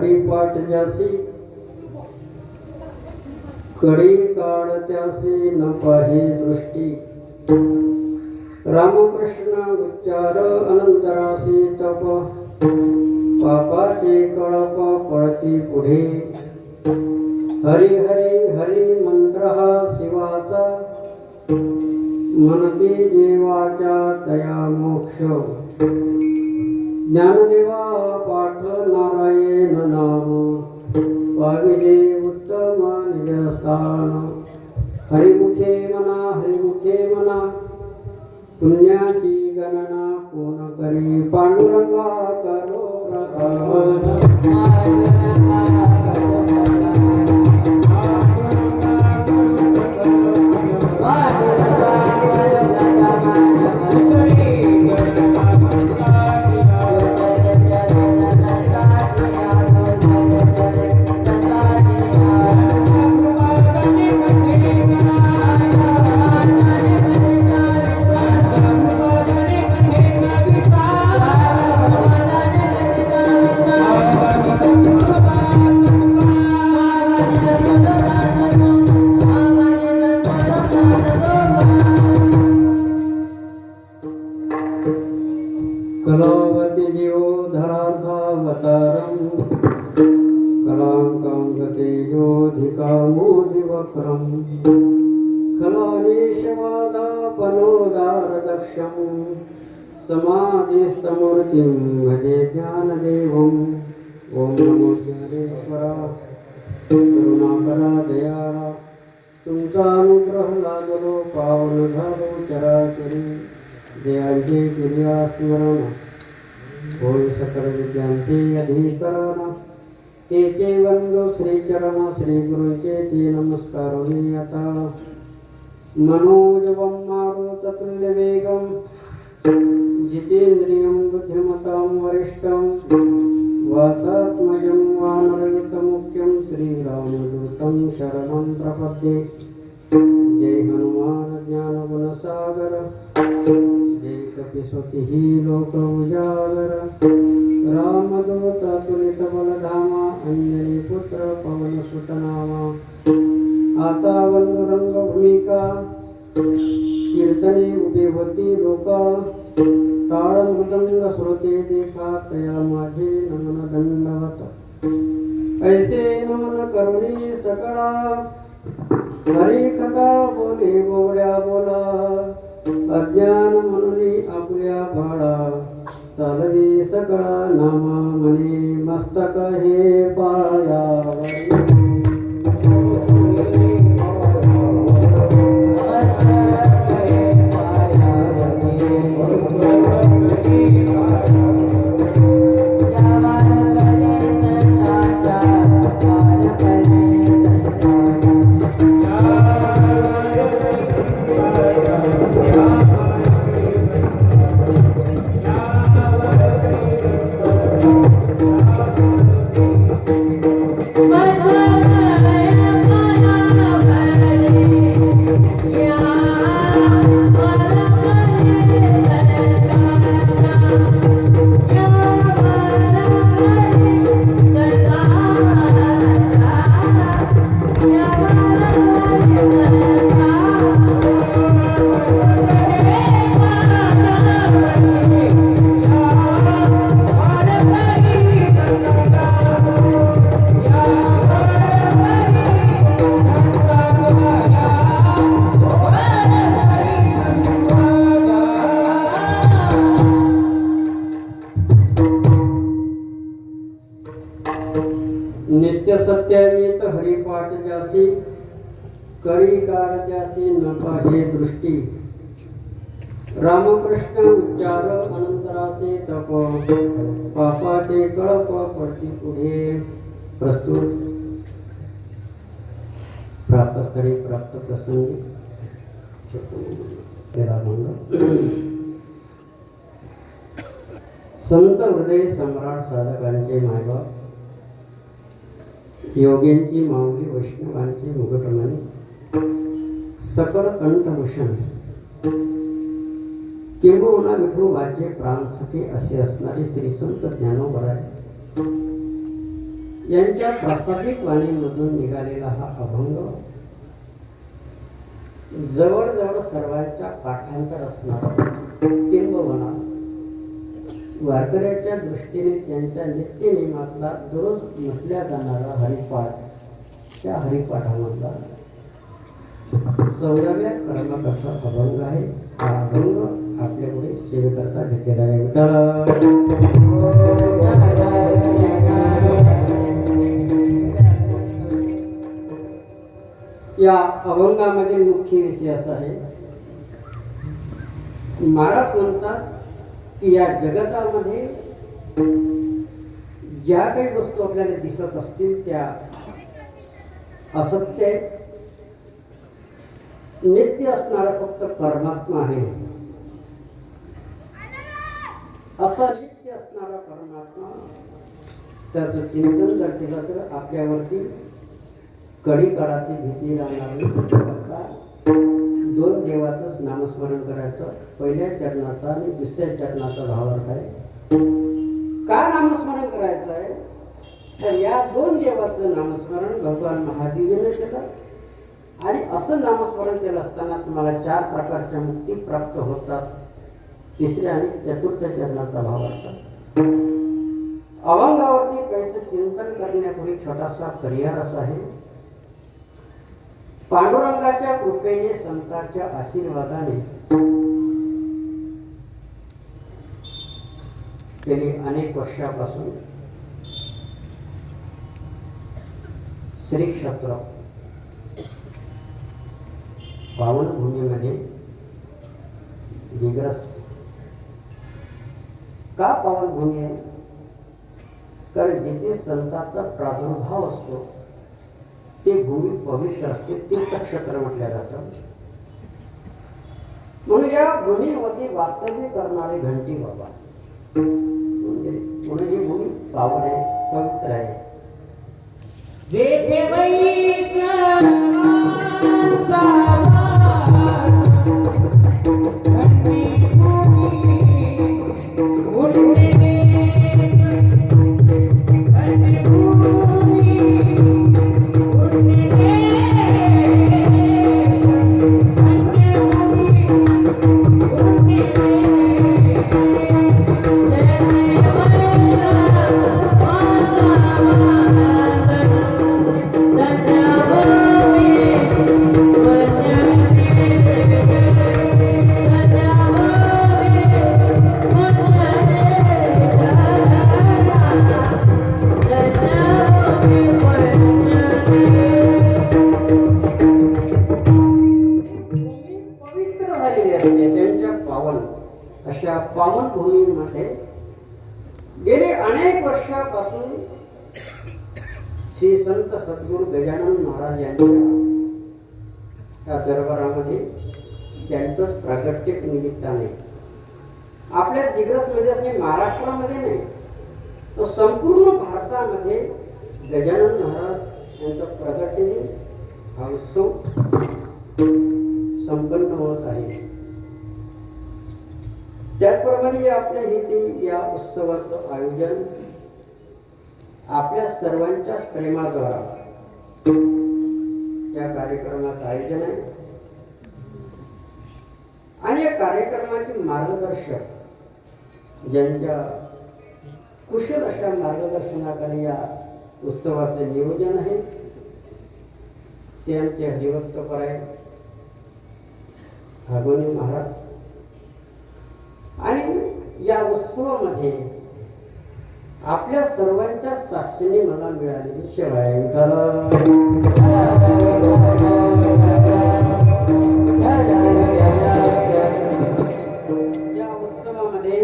हरिपाठ ज्यासी कडी काळ त्यासी न पाहे दृष्टी रामकृष्ण उच्चार अनंतरासी तप पापाचे कळप पळती पुढे हरी हरी हरी मंत्र हा शिवाचा मनती देवाच्या तया मोक्ष ज्ञानदेवा पाठ नारायण नाम पाविले उत्तम निजस्थान हरिमुखे मना पुण्याची गणना कोण करी पांडुरंगा करो कलावती जीव धराधावतारं कलांकांगतेजोधिकामोदिवक्रं खलानीशवादापनोदारदक्षं समाधिस्तमूर्तिं भजे ज्ञानदेवम् ओम नमो ज्ञानेश्वरा करुणाकरा दयाळा तुमचा अनुग्रह लाभलो पावन झालो चराचरी जयांचे क्रिया स्मरण होय सकल विद्यांचे अधिकरण तेचे वंदो श्रीचरण श्री गुरुंचे ते नमस्कार आता मनोजवं मारुततुल्यवेगं जितेन्द्रियं बुद्धिमतां वरिष्ठं वातात्मजं वानरयुतमुख्यं श्रीरामदूतं शरणं प्रपद्ये जय हनुमान ज्ञान गुणसागर जय कपिसुतिः लोक उजागर रामदूत तुलित बलधामा अंजनी पुत्र पवन सुत नामा आता वंदुरंग भूमिका कीर्तने उभे होती लोका ताळ मृदंग श्रोते देखा तया माझे नमन दंडवत ऐसे नमन करुणी सकळा हरी कथा बोले बोबड्या बोला अज्ञान म्हणून आपल्या भाडा चालवी सकळा नामा म्हणे मस्तक हे पायावर नित्य सत्यामित हरिपाठ ज्यासी कळी काळ ज्यासी न पाहे दृष्टी रामकृष्ण उच्चार अनंतरासे तप पापाचे कळप पडती पुढे प्रस्तुत प्राप्त स्थळी प्राप्त प्रसंगी संत हृदय सम्राट साधकांचे मायबाप योग्यांची माऊली वैष्णवांचे मुकुटमणी सकळ कंठभूषण किंबहुना विठोबाचे प्राणसखे असे असणारे श्री संत ज्ञानोबराय यांच्या प्रासादिक वाणीमधून निघालेला हा अभंग जवळजवळ सर्वांच्या पाठांतर असणार, किंबहुना वारकऱ्याच्या दृष्टीने त्यांच्या नित्यनेमातला दररोज म्हटल्या जाणारा हरिपाठ, त्या हरिपाठामधला 14व्या क्रमांकाचा अभंग आहे. हा अभंग आपल्यापुढे सेवेकरता घेतलेला आहे. या अभंगामधील मुख्य विषय असा आहे, महाराज म्हणतात की या जगतामध्ये ज्या काही वस्तू आपल्याला दिसत असतील त्या असत्य आहे. नित्य असणारा फक्त परमात्मा आहे. असा नित्य असणारा परमात्मा, त्याचं चिंतन जर केलं तर आपल्यावरती कडी काळाची भीती राहणार नाही. दोन देवाचंच नामस्मरण करायचं. पहिल्या चरणाचा आणि दुसऱ्या चरणाचा भावार्थ आहे. का नामस्मरण करायचं आहे तर या दोन देवाचं नामस्मरण भगवान महादेवाने केलं आणि असं नामस्मरण केलं असताना तुम्हाला 4 प्रकारच्या मुक्ती प्राप्त होतात. तिसऱ्या आणि चतुर्थ चरणाचा भावार्थ. अभंगावरती कैसे चिंतन करण्यापूर्वी छोटासा परिहार असा आहे. पांडुरंगाच्या कृपेने संतांच्या आशीर्वादाने गेली अनेक वर्षापासून श्री क्षेत्र पावनभूमीमध्ये दिग्रस. का पावनभूमी आहे? कारण जिथे संतांचा प्रादुर्भाव असतो ते भूमी पवित्र असते, तीर्थक्षेत्र म्हटल्या जातं. म्हणून या भूमीमध्ये वास्तव्य करणारे घंटी बाबा म्हणजे ही भूमी पावन आहे, पवित्र आहे. जेथे वैष्णवांचा अशा पावनभूमीमध्ये गेली अनेक वर्षापासून श्री संत सद्गुरू गजानन महाराज यांच्या त्या दरबारामध्ये त्यांचंच प्रागट्य निमित्ताने आपल्या दिग्रसमध्ये नाही, महाराष्ट्रामध्ये नाही तर संपूर्ण भारतामध्ये गजानन महाराज यांचं प्रागट्य हा उत्सव संपन्न होत आहे. त्याचप्रमाणे आपल्या इथे या उत्सवाचं आयोजन आपल्या सर्वांच्या प्रेमाद्वारा या कार्यक्रमाचं आयोजन आहे आणि या कार्यक्रमाचे मार्गदर्शक ज्यांच्या कुशल अशा मार्गदर्शनाखाली या उत्सवाचे नियोजन आहे ते आमचे हरिभक्तपराय भागवणी महाराज. आणि या उत्सवामध्ये आपल्या सर्वांच्या साक्षीने मला मिळालेली सेवा आहे. या उत्सवामध्ये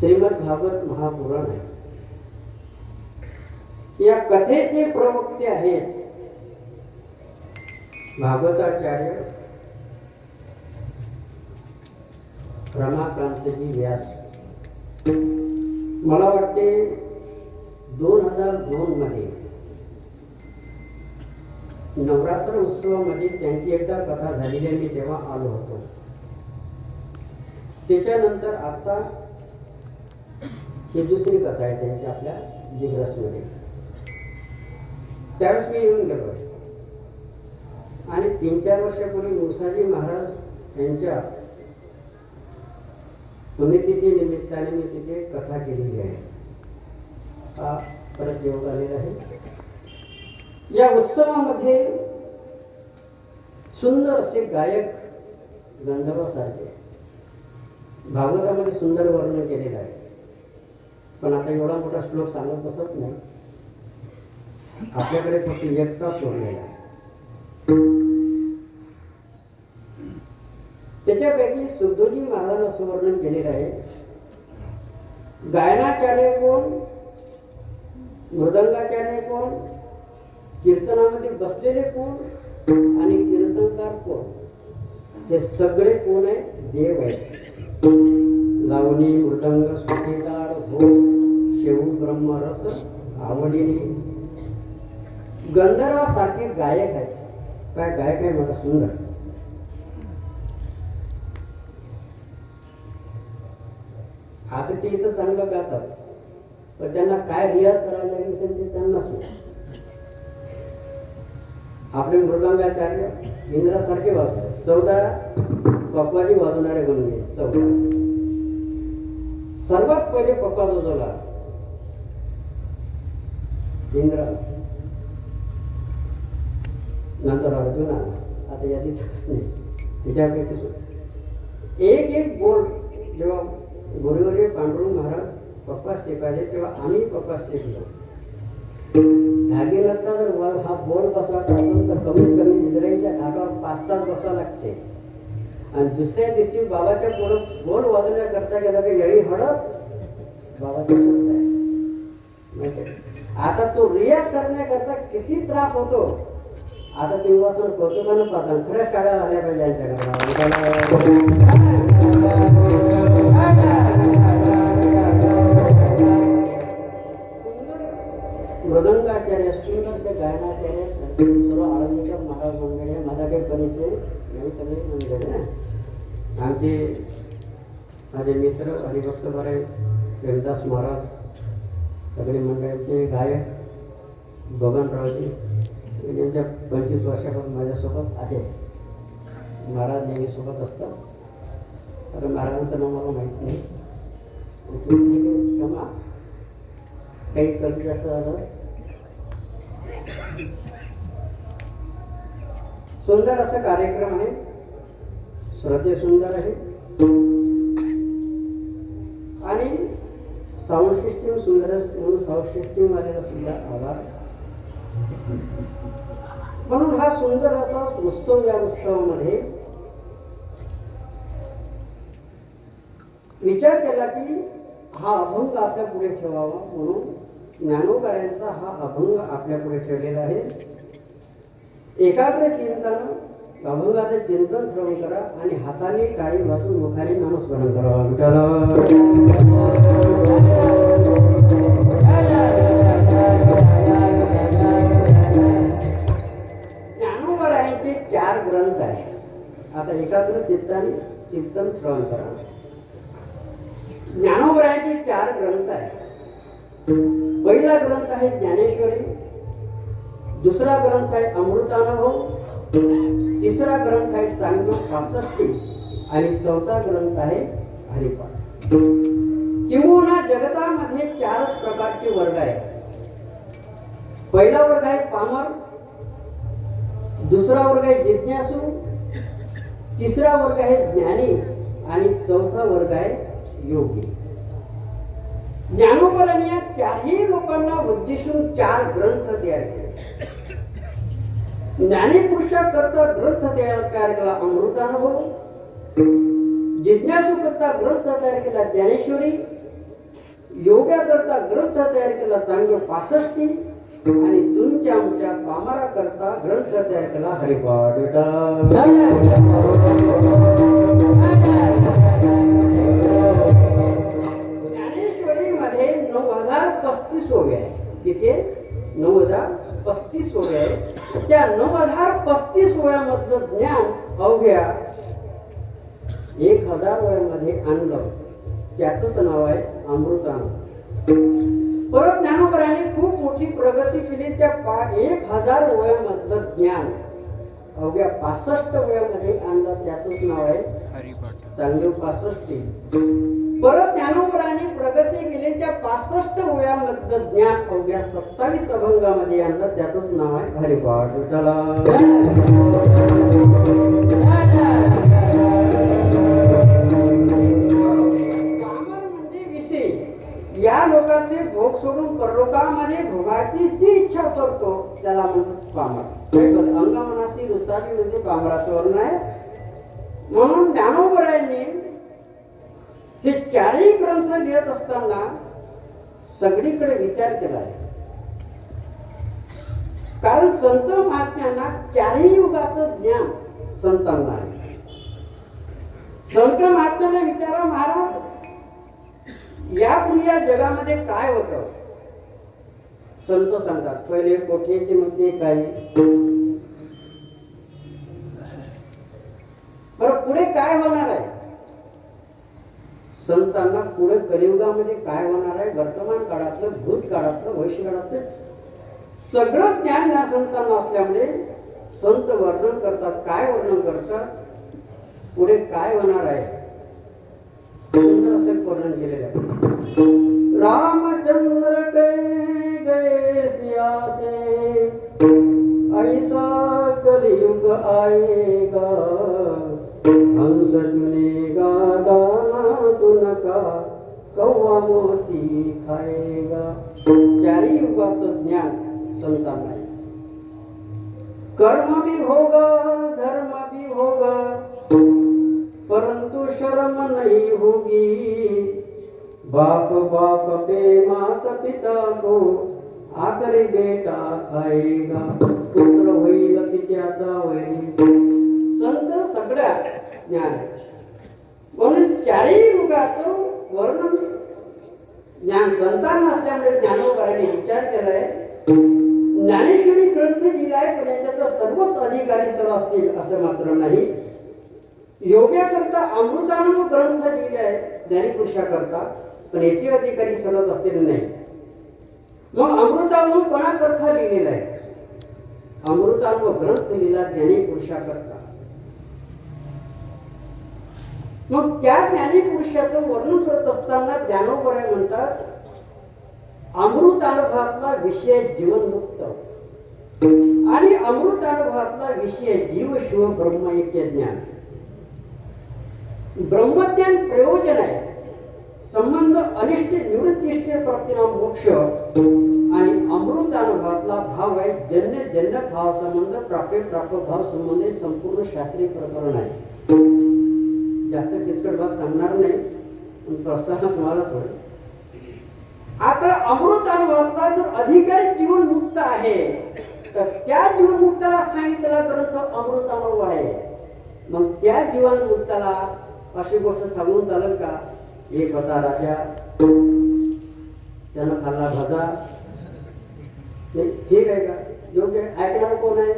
श्रीमद भागवत महापुराण आहे. या कथेचे प्रवक्ते आहेत भागवताचार्य रमाकांतजी व्यास. मला वाटते 2002 मध्ये नवरात्र उत्सवामध्ये त्यांची एकदा कथा झालेली, मी तेव्हा आलो होतो. त्याच्यानंतर आता ही दुसरी कथा आहे त्यांची आपल्या दिग्रसमध्ये. त्यावेळेस मी येऊन गेलो आणि 3-4 वर्षापूर्वी मुसाजी महाराज यांच्या पुण्यतिथी निमित्ताने मी तिथे कथा केलेली आहे. हा परत योग आलेला आहे. या उत्सवामध्ये सुंदर असे गायक गंधर्वासारखे भागवतामध्ये सुंदर वर्णन केलेलं आहे. पण आता एवढा मोठा श्लोक सांगत बसत नाही. आपल्याकडे फक्त एक तास सोडलेला आहे. त्याच्यापैकी सुखदेवजी महाराजांनी असं वर्णन केलेलं आहे. गायनाचार्य कोण, मृदंगाचार्य कोण, कीर्तनामध्ये बसलेले कोण आणि कीर्तनकार कोण, हे सगळे कोण आहे? देव आहे. लावणी, मृदंग, सुखीताड, घोष, शेऊ, ब्रह्मरस आवडीने गंधर्वासारखे गायक आहेत. काय गायक आहे मला सुंदर. आता ते इथं चांगलं गातात, पण त्यांना काय रियाज करायला लागेल ते त्यांनाच नाही. आपले मृदंगाचार्य इंद्रासारखे वाजतात. 14 पप्पाजी वाजवणारे बनले. 14 सर्वात पहिले पप्पा वाजवला इंद्र, नंतर अर्जुन आला. आता यादी सांगत नाही. त्याच्यापैकी एक बोल जेव्हा गुरुवर्य पांडुरंग महाराज पप्पा शिकायचे तेव्हा आम्ही पप्पा शिकलो. भागीरथचा जर हा बोल बसला तर कमीत कमी इंद्रायणीच्या घाटावर 5 तास बसावं लागते. आणि दुसऱ्या दिवशी बाबाच्या पुढं बोल वाजवण्याकरता गेला की येळी हडत बाबाच्या आता तो रियाज करण्याकरता किती त्रास होतो. आता तुम्ही वाचून कौतुकानं पाहता. खऱ्याच टाळ्या झाल्या पाहिजे यांच्याकडे. मृदंगाचार्य, सुंदरचे गायनाचार्य सर्व आळंदीच्या महाराज मंडळी, माझा काही परिचय नाही, सगळे मंडळी. आमचे माझे मित्र हरिभक्त बरे देवदास महाराज, सगळे मंडळीचे गायक बबनरावजी, त्यांच्या 25 वर्षापासून माझ्यासोबत आहे. महाराज नेहमी सोबत असतात. कारण महाराजांचं नाव मला माहीत नाही. क्षमा, काही कमी जास्त झालं. सुंदर असा कार्यक्रम आहे. श्रद्धे सुंदर आहे आणि साऊंड सिस्टीम सुंदर असते म्हणून साऊंड सिस्टीम वाल्याला सुद्धा आभार. म्हणून हा सुंदर असा उत्सव, या उत्सवामध्ये विचार केला की हा अभंग आपल्या पुढे ठेवावा, म्हणून ज्ञानोबाऱ्यांचा हा अभंग आपल्या पुढे ठेवलेला आहे. एकाग्र चिंतन, अभंगाचे चिंतन श्रवण करा आणि हाताने टाळी वाजून मुखाने नामस्मरण करावा. ज्ञानोबाऱ्यांचे 4 ग्रंथ आहेत. आता एकाग्र चित्ताने चिंतन श्रवण करा. ज्ञानोबाऱ्यांचे 4 ग्रंथ आहेत. पहिला ग्रंथ आहे ज्ञानेश्वरी, दुसरा ग्रंथ आहे अमृतानुभव, तिसरा ग्रंथ आहे चांगदेव 65 आणि चौथा ग्रंथ आहे हरिपाठ. किंबहुना जगतामध्ये 4च प्रकारचे वर्ग आहेत. पहिला वर्ग आहे पामर, दुसरा वर्ग आहे जिज्ञासू, तिसरा वर्ग आहे ज्ञानी आणि चौथा वर्ग आहे योगी. ज्ञानोबांनी या 4ही लोकांना उद्देशून 4 ग्रंथ तयार केले. ज्ञानीपुरुषाकरता ग्रंथ तयार केला अमृतानुभव, जिज्ञासू करता ग्रंथ तयार केला ज्ञानेश्वरी, योग्याकरता ग्रंथ तयार केला चांगदेव 65 आणि तुमच्या आमच्या पामराकरता ग्रंथ तयार केला हरिपाठ. ज्ञानेश्वरी मध्ये 9035 ओव्या आहे. तिथे 9035 ओव्या आहे. त्या 9035 ओव्यामधलं ज्ञान अवघ्या 1000 1000 वयामध्ये आणलं त्याचंच नाव आहे अमृतान. परत ज्ञानोबराने खूप मोठी प्रगती केली. त्या 1000 वयामधलं ज्ञान अवघ्या 65 वयामध्ये आणलं त्याचंच नाव आहे चांगदेव 65. परत ज्ञानोबराने प्रगती केली. त्या 65 वयामधलं ज्ञान अवघ्या 27 अभंगामध्ये आणलं त्याचंच नाव आहे हरिपाठ विठ्ठला. या लोकांचे भोग सोडून परलोकामध्ये भोगाची जी इच्छा करतो त्याला म्हणतात पामर. अंगमनाची रुचावी म्हणजे पामराचं वर्ण आहे. म्हणून ज्ञानोबरायांनी हे चारही ग्रंथ लिहित असताना सगळीकडे विचार केला आहे. कारण संत महात्म्यांना चारही युगाचं ज्ञान संतांना आहे. संत महात्म्याला विचारा महाराज यापूर्वी या जगामध्ये काय होतं. संत सांगतात पहिले कोठ्याचे मध्ये काही, बरं पुढे काय होणार आहे. संतांना पुढे कलियुगामध्ये काय होणार आहे, वर्तमान काळातलं भूतकाळातलं भविष्यकाळातलं सगळं ज्ञान या संतांना असल्यामुळे संत वर्णन करतात. काय वर्णन करतात, पुढे काय होणार आहे सुंदर असं वर्णन केलेलं आहे. रामचंद्र के गए सियासे ऐसा कलयुग आएगा हंस चुनेगा दाना तुनका कौवा मोती खाएगा. चारही युगाचं ज्ञान संतांना आहे. कर्म भी होगा धर्म भी होगा परंतु शर्म नहीं होगी. बाप बाप पे माता पिता को आखरी बेटा खाएगा. पुत्र होईल पित्याचा वैरी. संत सगळ्या ज्ञान म्हणून चारही युगाचं वर्णन ज्ञान संतांना असल्यामुळे ज्ञानोबराने विचार केलाय. ज्ञानेश्वरी ग्रंथ लिहिलाय पण याच्यातला सर्वच अधिकारी सर्व असतील असं मात्र नाही. योग्याकरता अमृतानुभव ग्रंथ लिहिलाय ज्ञानीपुरुषाकरता पण याचे अधिकारी सर्वच असतील नाही. मग अमृतानुभव कोणाकरता लिहिलेला आहे. अमृतानुभव ग्रंथ लिहिला ज्ञानीपुरुषाकरता. मग त्या ज्ञानीपुरुषाचं वर्णन करत असताना ज्ञानोबराय म्हणतात अमृतानुभवातला विषय जीवनमुक्त आणि अमृतानुभवातला विषय जीव शिव ब्रह्म ऐक्य ज्ञान. ब्रह्मज्ञान प्रयोजन आहे. संबंध अनिष्ट निवृत्तिष्ठ प्राप्तीना मोक्ष आणि अमृतानुभवातला भाव आहे जन्य जन्य भाव संबंध प्राप्य प्राप्त भाव संबंध हे संपूर्ण शास्त्रीय प्रकरण आहे. जास्त किचकट भाग सांगणार नाही पण प्रस्तावना तुम्हाला थोडं. आता अमृतानुभवातला जर अधिकारी जीवनमुक्त आहे तर त्या जीवनमुक्ताला सांगितलेला ग्रंथ अमृतानुभव आहे. मग त्या जीवनमुक्ताला अशी गोष्ट सांगून चालेल का. एक होता राजा त्यानं खाल्ला भजा. ठीक आहे का, योग्य ऐकणार कोण आहे,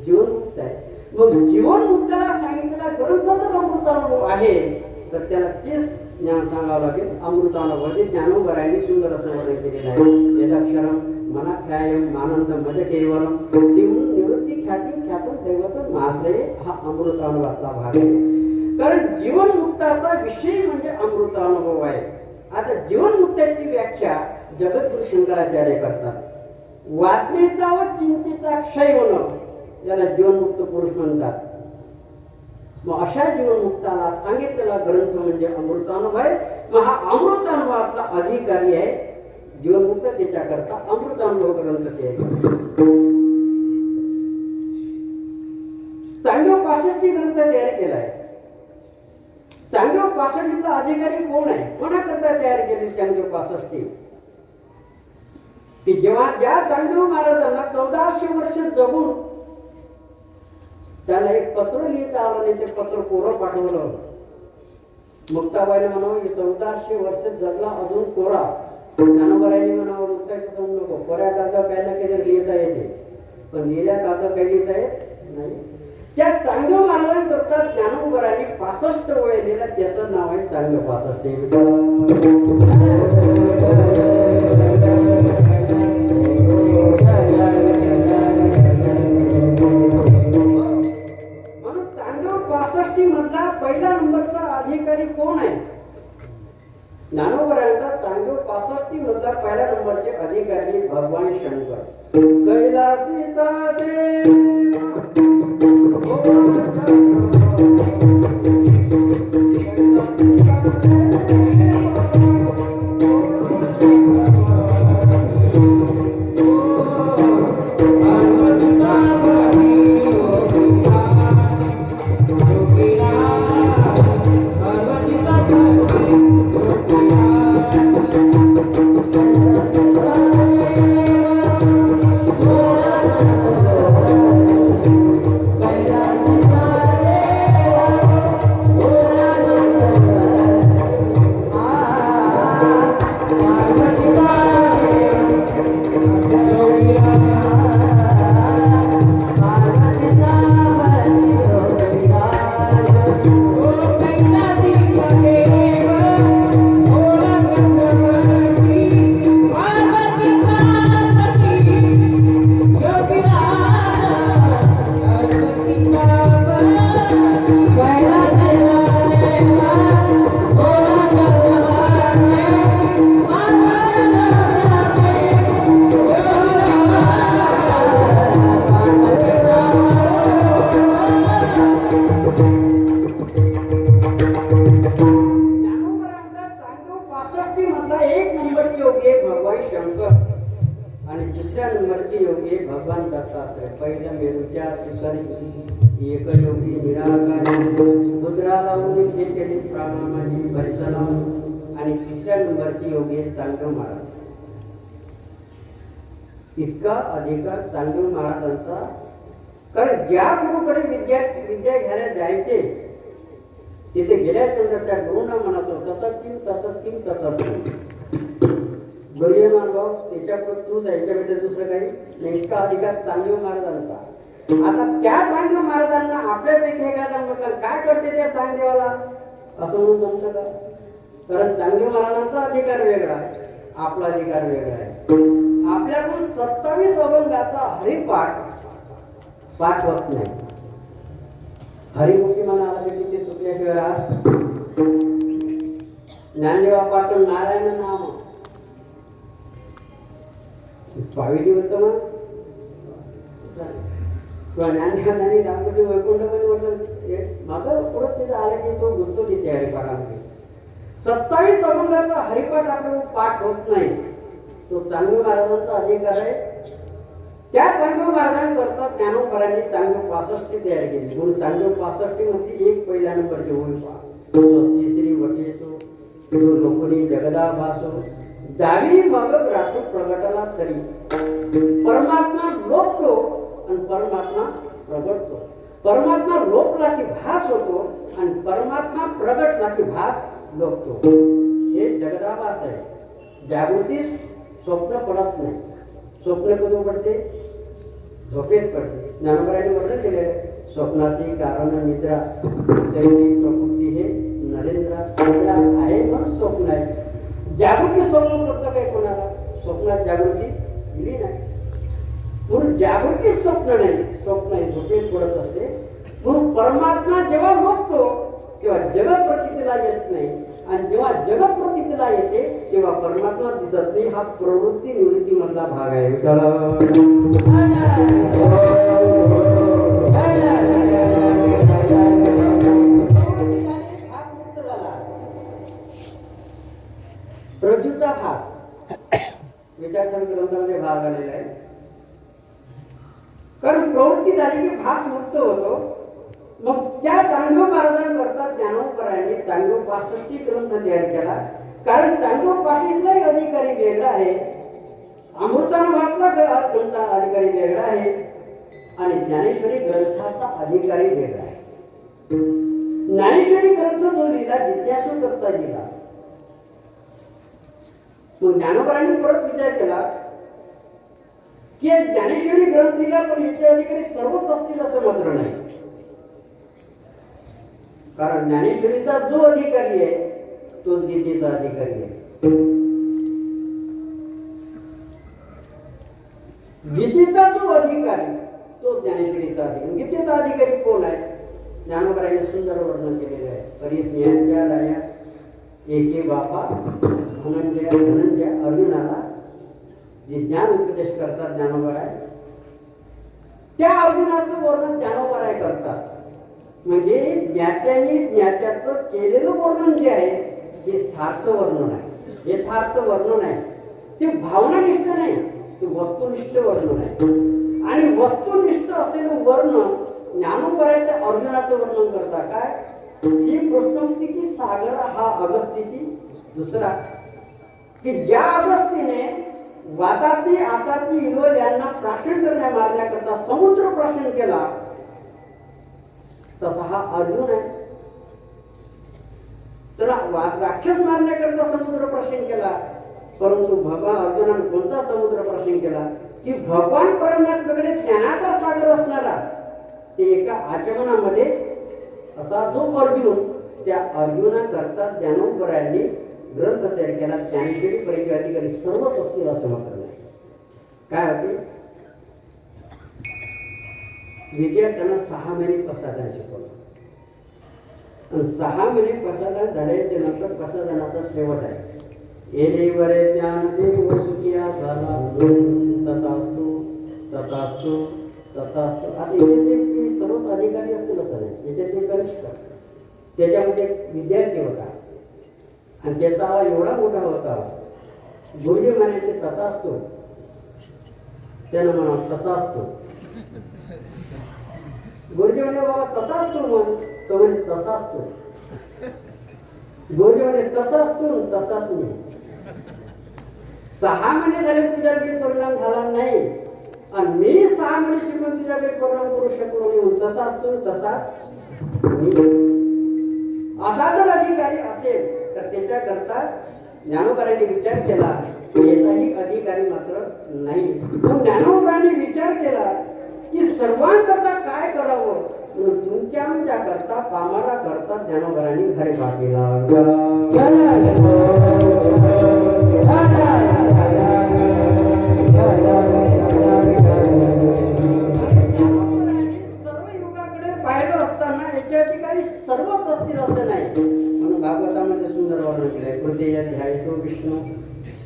जीवनमुक्त आहे. मग जीवनमुक्ताला सांगितलेला ग्रंथ जर अमृतानुभव आहे तर त्याला तेच ज्ञान सांगावं लागेल. अमृतानुभव ज्ञानोबरायांनी सुंदर असं वर्णन केलेलं आहे. वेदाक्षरम मनाख्यायम मानंद मज केवलम जीवन निवृत्ती ख्याती ख्यातून दैवत नासले. हा अमृतानुभवातला भाग आहे. कारण जीवनमुक्ताचा विषय म्हणजे अमृतानुभव आहे. आता जीवनमुक्ताची व्याख्या जगद्गुरु शंकराचार्य करतात. वासनेचा व चिंतेचा क्षय होणं याला जीवनमुक्त पुरुष म्हणतात. मग अशा जीवनमुक्ताला सांगितलेला ग्रंथ म्हणजे अमृतानुभव आहे. मग हा अमृतानुभवातला अधिकारी आहे जीवनमुक्त. त्याच्याकरता अमृतानुभव ग्रंथ केला. चांगदेव 65 ग्रंथ तयार केलाय. चांगदेव 65चा अधिकारी कोण आहे, कोणाकरता तयार केले चांगदेव 65 की जेव्हा ज्या चांगदेव महाराजांना 1400 वर्ष जगून त्याला एक पत्र लिहिता आलं नाही. ते पत्र कोरं पाठवलं. मुक्ताबाईने म्हणावं 1400 वर्ष जगला अजून कोरा. ज्ञानोबरायांनी म्हणावं मुक्ताचं जाऊ नको, कोऱ्या कागदा काय ना काही लिहिता येते पण लिहिल्या कागदा काही लिहिता येत नाही. त्या चांगलं मार्गदर्शन करतात ज्ञानोबरांनी 65 वय दिलं, त्याचं नाव आहे चांगलं 65. म्हणून चांगलं 65 मधला पहिला नंबरचा अधिकारी कोण आहे? ज्ञानोबरांचा चांगलं 65 मधला पहिल्या नंबरचे अधिकारी भगवान शंकर. कैलासीचा देव भगवान शंकर आणि दुसऱ्या नंबरचे योगी भगवान दत्तात्रय. पहिल्या मेरूच्या शिखरी एक योगी निराकारी मुद्रा लावून हे केली प्राणामाजी बैसला. आणि तिसऱ्या नंबरचे योगी चांगदेव महाराज. इतका अधिकार चांगदेव महाराजांचा. कारण ज्या गुरुकडे विद्या घ्यायला जायचे तिथे गेल्यानंतर त्या गुरुंना म्हणत ततत बरी मानभाव त्याच्याकडे तूच आहे, याच्याकडे दुसरं काही नाही. इतका अधिकार चांगदेव महाराजांचा. आता त्या चांगदेव महाराजांना आपल्यापैकी एखादा म्हटलं काय करते त्या चांगदेवाला असं म्हणून जमतं का? कारण चांगदेव महाराजांचा अधिकार वेगळा आहे, आपला अधिकार वेगळा आहे. आपल्याकडून 27 अभंगाचा पाठ होत नाही. हरिमुखी म्हणा आला की ते चुकल्याशिवाय राहत. ज्ञानदेवा पाठवून नारायण नाम पाविली होतं मग किंवा ज्ञानदेवानी रामकृष्ण वैकुंठमध्ये म्हटलं माझं पुढं तिथं आलं की तो गुंतो तिथे हरिपाठामध्ये. 27 अभंगाचा हरिपाठ आपल्याला पाठ होत नाही. तो चांगदेव महाराजांचा अधिकार आहे. त्या चांगदेव महाराजांकरता ज्ञानोबरांनी चांगदेव 65 तयार केली. म्हणून चांगदेव 65 मध्ये एक पहिल्या नंबरचे होई पहा. तिसरी वटेसो जो लोकणी जगदा भासो दावी मग ग्रासो प्रगटला तरी. परमात्मा लोपतो आणि परमात्मा प्रगटतो. परमात्मा लोपला की भास होतो आणि परमात्मा प्रगटला की भास लोपतो. हे जगदाभास आहे. जागृती स्वप्न पडत नाही. स्वप्न कधी पडते? झोपेत पडते. ज्ञानोबरांनी वर्णन केले स्वप्नाची कारण निद्रा दैनिक प्रकृती हे नरेंद्र निद्रा आहे म्हणून स्वप्न आहे. जागृती स्वप्न पडतं काय कोणाला? स्वप्नात जागृती दिली नाही. म्हणून जागृती स्वप्न नाही, स्वप्न हे झोपेत पडत असते. म्हणून परमात्मा जेव्हा लोटतो तेव्हा जगत प्रतीला येत नाही आणि जेव्हा जगत प्रतीला येते तेव्हा परमात्मा दिसत नाही. हा प्रवृत्ती निवृत्ती मधला भाग आहे. प्रज्युता भास विचारसर ग्रंथामध्ये भाग आलेला आहे. कारण प्रवृत्ती झाली की भास मुक्त होतो. मग त्या चांगदेव महाराजांकरता ज्ञानोबरांनी चांगदेव 65 ग्रंथ तयार केला. कारण चांगदेव 65 अधिकारी वेगळा आहे, अमृतानुभवातला ग्रंथ अधिकारी वेगळा आहे आणि ज्ञानेश्वरी ग्रंथाचा अधिकारी वेगळा आहे. ज्ञानेश्वरी ग्रंथ जो लिहिला जिज्ञासू करता लिहिला. मग ज्ञानोबरांनी परत विचार केला की ज्ञानेश्वरी ग्रंथ लिहिला पण याचे अधिकारी सर्वच असतील असं मात्र नाही. कारण ज्ञानेश्वरीचा जो अधिकारी आहे तोच गीतेचा अधिकारी आहे. गीतेचा जो अधिकारी तो ज्ञानेश्वरीचा अधिकारी. गीतेचा अधिकारी कोण आहे? ज्ञानोबरायाने सुंदर वर्णन केलेलं आहे. परिस्नेहांच्या राया एके बापा धनंजय अर्जुनाला जे ज्ञान उपदेश करतात ज्ञानोबराय, त्या अर्जुनाचं वर्णन ज्ञानोबराय करतात. म्हणजे ज्ञात्याने ज्ञात्याचं केलेलं वर्णन जे आहे हे सार्थ वर्णन आहे. हे सार्थ वर्णन आहे, ते भावनानिष्ठ नाही, ते वस्तुनिष्ठ वर्णन आहे. आणि वस्तुनिष्ठ असलेलं वर्णन ज्ञानोबरायच्या अर्जुनाचं वर्णन करता काय? ही कृष्णस्ती की सागर हा अगस्तीची दुसरा, की ज्या अगस्तीने वाताती आताती इलोल यांना प्राशन करण्या मारण्याकरता समुद्र प्राशन केला, तसा हा अर्जुन आहे. त्याला राक्षस मारण्याकरता समुद्र प्राशन केला, परंतु भगवान अर्जुनाने कोणता समुद्र प्राशन केला? की भगवान परमात्म्याकडे ज्ञानाचा सागर असणारा ते एका आचमनामध्ये असा जो अर्जुन, त्या अर्जुना करता ज्ञानोबरायांनी ग्रंथ तयार केला. ज्ञानेश्वरी परिचय अधिकारी सर्वच असतील असं मात्र नाही. काय होते? विद्यार्थ्यांना 6 महिने प्रसाधन शिकवलं. 6 महिने प्रसाधन झाल्याच्या नंतर प्रसाधनाचा शेवट आहे. येणे वरे ज्ञान देव सुखिया झाला तथास्तु तथास्तु तथास्तु. आता याच्यात सर्वच अधिकारी असतील असं नाही. याच्यात ते कनिष्ठ, त्याच्यामध्ये विद्यार्थी होता आणि त्याचा आवाज एवढा मोठा होता, गुरुजी म्हणायचे तथास्तु, त्यानं म्हणा तसा असतो. गुरुजी म्हणे बाबा तथास्तु म्हण, तो म्हणे तसा असतो. गुरुजी म्हणे तसा असतो तसाच नाही. 6 महिने झाले तुझ्यावर काही परिणाम झाला नाही आणि मी 6 महिने शिकून तुझ्या काही परिणाम करू शकलो नाही. तसा असतो तसाच मी. असा जर अधिकारी असेल तर त्याच्याकरता ज्ञानोबरायांनी विचार केला, याचाही अधिकारी मात्र नाही. तो ज्ञानोबरायांनी विचार केला की सर्वांकरता काय करावं, म्हणून तुमच्या आमच्या करता पामारा करता ज्ञानोबरायांनी घरे पाठीला पाहिलं असताना याच्या अधिकारी सर्वच असतील असं नाही. म्हणून भागवतामध्ये सुंदर वर्णन केलंय. कृतेय ध्यायतो विष्णू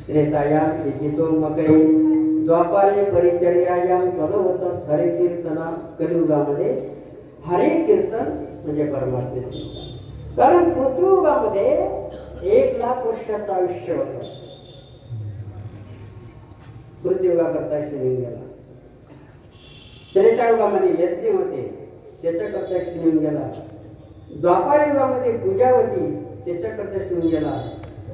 त्रेतायाम विजितो मकई द्वापारे परिचर्यायाम कलवत हरे कीर्तना. कलियुगामध्ये हरे कीर्तन म्हणजे परमात्म्याचे. कारण पृथ्वीयुगामध्ये 1,00,000 वर्षाचं आयुष्य होतं. पृथ्वीयुगाकरता शिवून गेला. त्रेतायुगामध्ये यज्ञ होते, त्याच्याकरता शिवून गेला. द्वापार युगामध्ये पूजा होती, त्याच्याकरता शिवून गेला.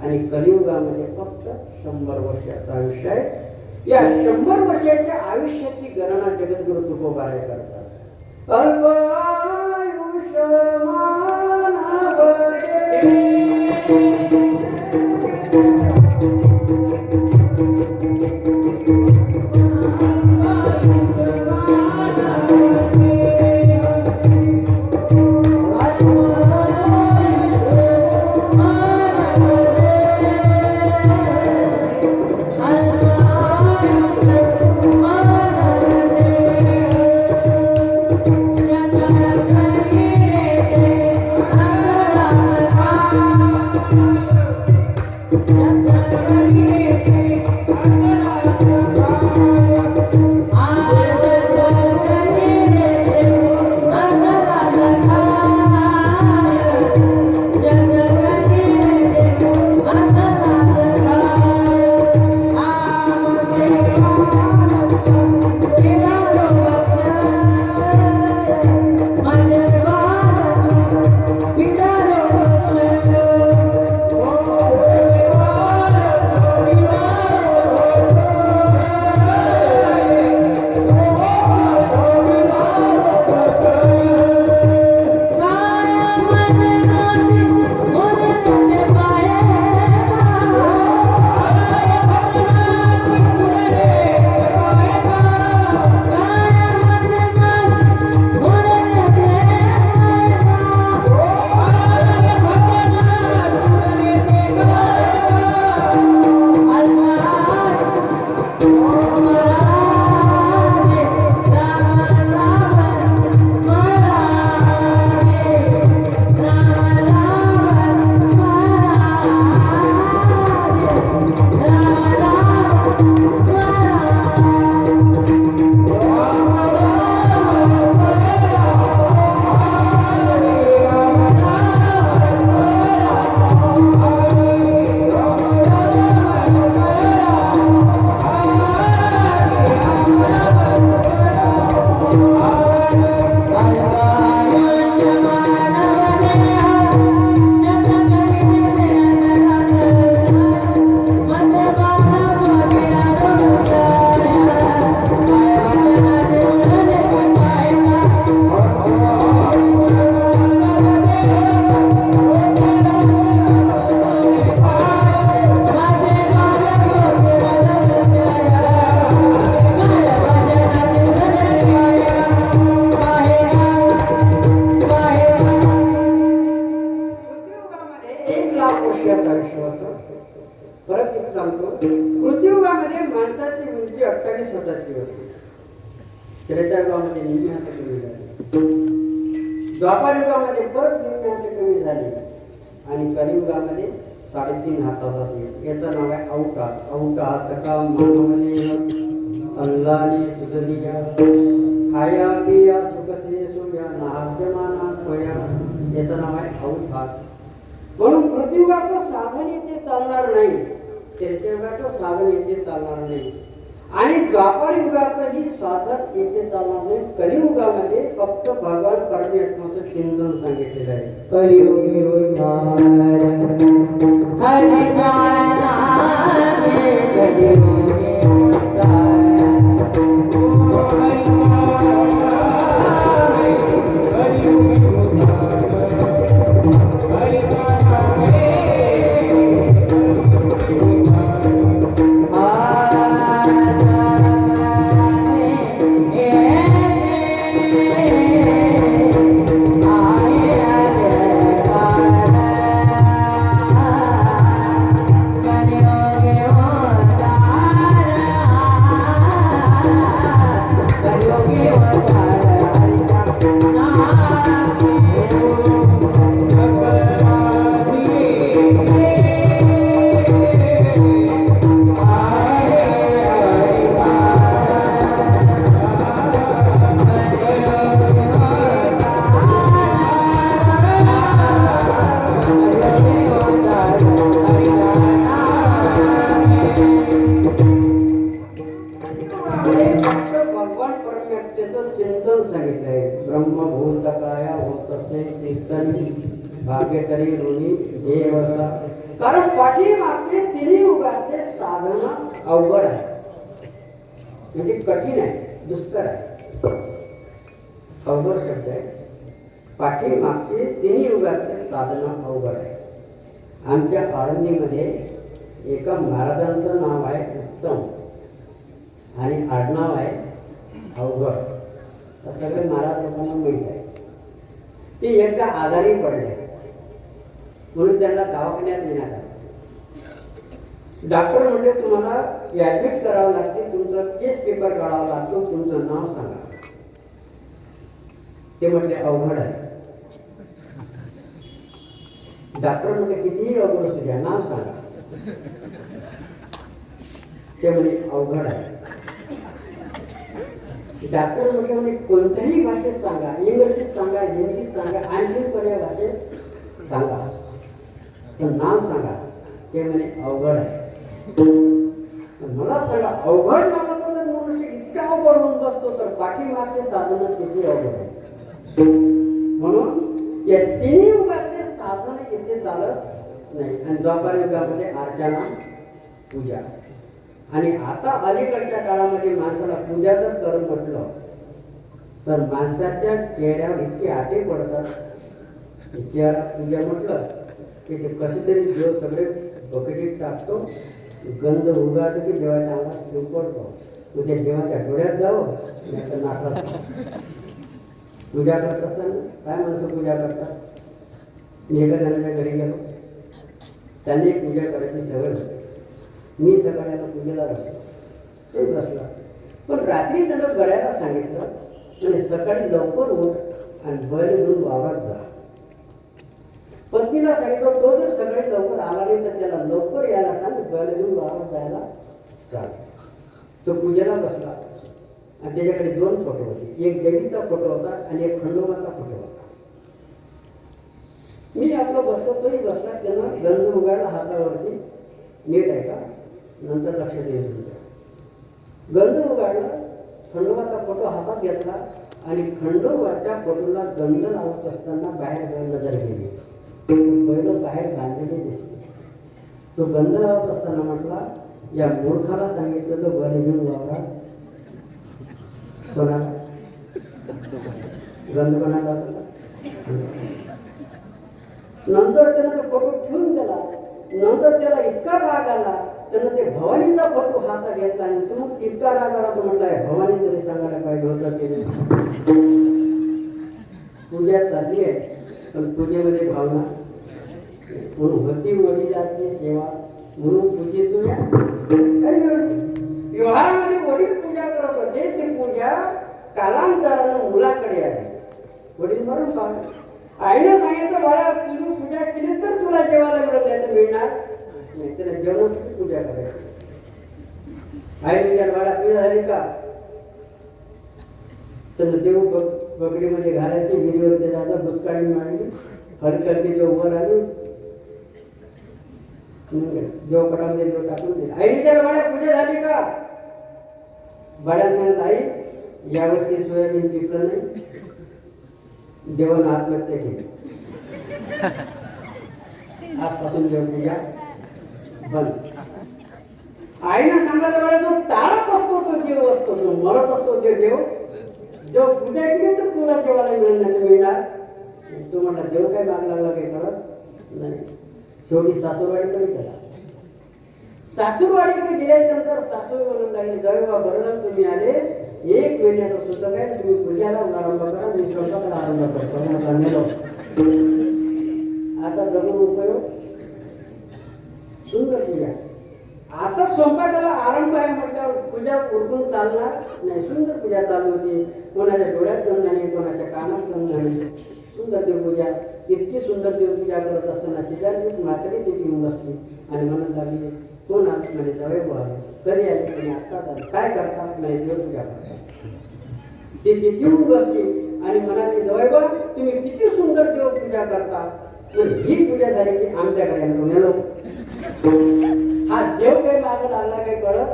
आणि कलियुगामध्ये फक्त 100 वर्षाचं आयुष्य आहे. या 100 वर्षाच्या आयुष्याची गणना जगद्गुरु तुकोबाराय करतात. अल्प आयुष्य मानव Thank you. होतं. परत एक सांगतो, पृथ्वीयुगामध्ये माणसाची उंची 28 फुटाची होती. त्रेतायुगामध्ये निम्म्या कमी झाली. द्वापार युगामध्ये परत निम्म्या कमी झाली आणि कलियुगामध्ये 3.5 हाताचा देव. याचं नाव आहे अवतार. अवतार का मानवने अल्लाने तुझ दिया, खाया पिया सुखसे सोया, नाहजमाना खोया. याचं नाव आहे अवतार. म्हणून पृथ्वीयुगाचं साधन येथे चालणार नाही, त्रेतायुगाचं साधन येथे चालणार नाही आणि द्वापार युगाचंही साधन येथे चालणार नाही. कलियुगामध्ये फक्त भगवान परमेश्वराचं चिंतन सांगितलेलं आहे. कलियुगी उद्धार हरि नामे कलियुगी उद्धार. भगवान परमेश्वराचं चिंतन सांगितलंय. ब्रह्मभूत काया होतसे कीर्तनी भाग्य करी ऋणी देवसा. कारण पाठीमागचे तिन्ही युगाचे साधन अवघड आहे, म्हणजे कठीण आहे, दुष्कर आहे. अवघड शब्द आहे. पाठीमागचे तिन्ही युगाचे साधन अवघड आहे. आमच्या आळंदीमध्ये एका महाराजांचं नाव आहे उत्तम आणि आडनाव आहे अवघड. तर सगळे महाराज लोकांना माहीत आहे. ते एकदा आजारी पडले म्हणून त्यांना दवाखान्यात नेण्यात आलं. डॉक्टर म्हणले तुम्हाला ॲडमिट करावं लागते, तुमचा केस पेपर काढावा लागतो, तुमचं नाव सांगा. ते म्हटले अवघड आहे. डॉक्टर म्हटले कितीही अवघड असू द्या, नाव सांगा. ते म्हणे अवघड आहे. डॉक्टर म्हटले कोणत्याही भाषेत सांगा, इंग्रजीत सांगा, हिंदीत सांगा, आणखी पर्याय भाषेत सांगा, पण नाव सांगा. ते म्हणे अवघड आहे. मला सांगा अवघड नावाचा जर मनुष्य इतका अवघड होऊन बसतो तर पाठीमागचे साधन किती अवघड आहे. म्हणून या तिन्ही युगातले साधन इथे चालत नाही. आणि द्वापार युगामध्ये अर्चना पूजा. आणि आता अलीकडच्या काळामध्ये माणसाला पूजा जर करून म्हटलं तर माणसाच्या चेहऱ्यावर इतके आटे पडतात. चेहरा पूजा म्हटलं की ते कसे तरी देव सगळे बकेटीत टाकतो, गंध उगाळतो की देवाच्या अंगात जीव पडतो. मग त्या देवाच्या डोळ्यात जावं नाही तर नाकात. पूजा करत असताना काय माणसं पूजा करतात. मी एका जणाच्या घरी गेलो, त्यांनी पूजा करायची सवय होती. मी सकाळी पूजेला बसला, पण रात्री त्यानं गड्याला सांगितलं म्हणजे सकाळी लवकर उठ आणि बैल घेऊन वावरात जा. पत्नीला सांगितलं तो जर सकाळी लवकर आला नाही तर त्याला लवकर यायला सांग, बैल घेऊन वावरात जायला सांग. तो पूजेला बसला आणि त्याच्याकडे 2 फोटो होते. एक देवीचा फोटो होता आणि एक खंडोबाचा फोटो होता. मी आपलं बसलो, तोही बसला. त्यानं गंध उघडला हातावरती. नीट आहे का, नंतर लक्षात येईल तुमच्या. गंध उघडला, खंडोबाचा फोटो हातात घेतला आणि खंडोबाच्या फोटोला गंध लावत असताना बाहेर बैल नजर गेली. बैल बाहेर बांधलेले दिसले. तो गंध लावत असताना म्हटला या मूर्खाला सांगितलं तो बैल घेऊन वावरा. कोणाला गंध कोणाला. नंतर त्यानं तो फोटो ठेवून दिला. नंतर त्याला इतका राग आला, त्यानं ते भवानीचा फोटो हातात घेतला आणि तो मग इतका राग आला तो म्हटलाय भवानी तरी सांगायला पाहिजे होतं की पूजा चालली आहे पण पूजेमध्ये भावना म्हणून होती वडिलांची सेवा म्हणून पूजितो या काही व्यवहारामध्ये वडील पूजा करत होते ती पूजा कालांतरानं मुलाकडे आली. वडील मरून पावले. आईने सांगितलं बाळा तुझी पूजा केली तर तुला जेवायला मिळेल नाही तर मिळणार नाही. त्याला जेवणासाठी पूजा करायची. आईने विचार बाळा पूजा झाली का? तर देव बकडीमध्ये घालायचे विहिरीवर ते जाता भूतकाळी मांडली हलकलकी देव वर आली देवपटामध्ये देव टाकून दिले. आईने त्याला बाळा पूजा झाली का? बाळा सांगत आई यावर्षी सोयाबीन पिकलं नाही देवानं आत्महत्या केली. आजपासून देवपूजा बंद. आईनं सांगायचं बाळा जो ताळत असतो तो देव असतो जो मरत असतो ते देव देव पूजा केली तर तुला जेवायला मिळेल नाही तर मिळणार. तू म्हणला देव काय मागला काही कळत नाही. शेवटी सासूरवाडीकडे गेला. सासूरवाडीकडे गेल्यानंतर सासू म्हणून लागले जाऊ बा बरं झालं तुम्ही आले 1 महिन्याचं सुद्धा काय तुम्ही पूजाला आरंभ करा मी स्वयंपाकाला आरंभ करतो. आता जगून उपयोग सुंदर पूजा. आता स्वयंपाकाला आरंभ आहे म्हटल्यावर पूजा उरकून चालणार नाही. सुंदर पूजा चालू होती. कोणाच्या डोळ्यात गंध नाही कोणाच्या कानात गंध नाही. सुंदर देवपूजा. इतकी सुंदर देवपूजा करत असताना शेजारी म्हातारी तिथे येऊन बसली आणि म्हणत लागली कोण आज म्हणजे जवळ बोलावे कधी आले तुम्ही आत्ताच आले काय करता म्हणजे देवपूजा करता. ती तिथे येऊन बसली आणि म्हणाली जवळ तुम्ही किती सुंदर देवपूजा करता पण ही पूजा झाली की आमच्याकडे मेलो. हा देव काही मागं लागला काही कळत.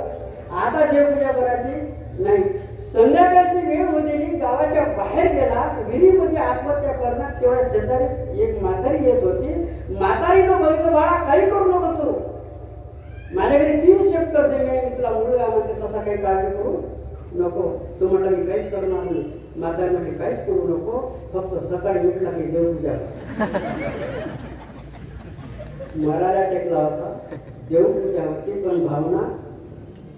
आता देवपूजा करायची नाही. संध्याकाळची वेळ होती गावाच्या बाहेर गेला विहिरीमध्ये आत्महत्या करणार तेवढ्या शेजारी एक म्हातारी येत होती. म्हातारीनं बघितलं बाळा काही करू नको तू माझ्याकडे 30 एकर जमीन आहे मी तुला मुलगा म्हणते तसा काही काळजी करू नको. तो म्हटला मी काहीच करणार नाही. म्हातारी म्हणजे काहीच करू नको फक्त सकाळी उठला की देवपूजा मराला टेकला होता. देवपूजा होती पण भावना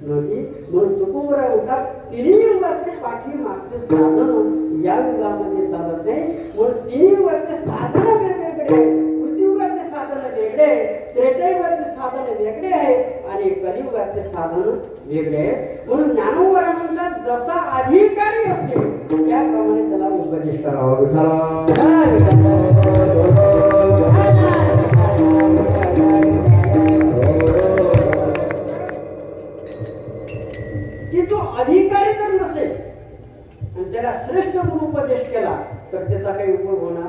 नव्हती. म्हणून तुकोबरा होता. तिन्ही युगाचे पाठीमागचे साधन या युगामध्ये चालत नाही. म्हणून तिन्ही युगाचे साधन वेगवेगळे आहेत. कृतियुगाचे साधन वेगळे आहेत. त्रेतायुगाचे साधन वेगळे आहेत आणि कलियुगाचे साधन वेगळे आहेत. म्हणून ज्ञानोबरा म्हणतात जसा अधिकारी असेल त्याप्रमाणे त्याला उपदेश करावा. की तो अधिकारी जर नसेल आणि त्याला श्रेष्ठ गुरुपदेश केला तर त्याचा काही उपयोग होणार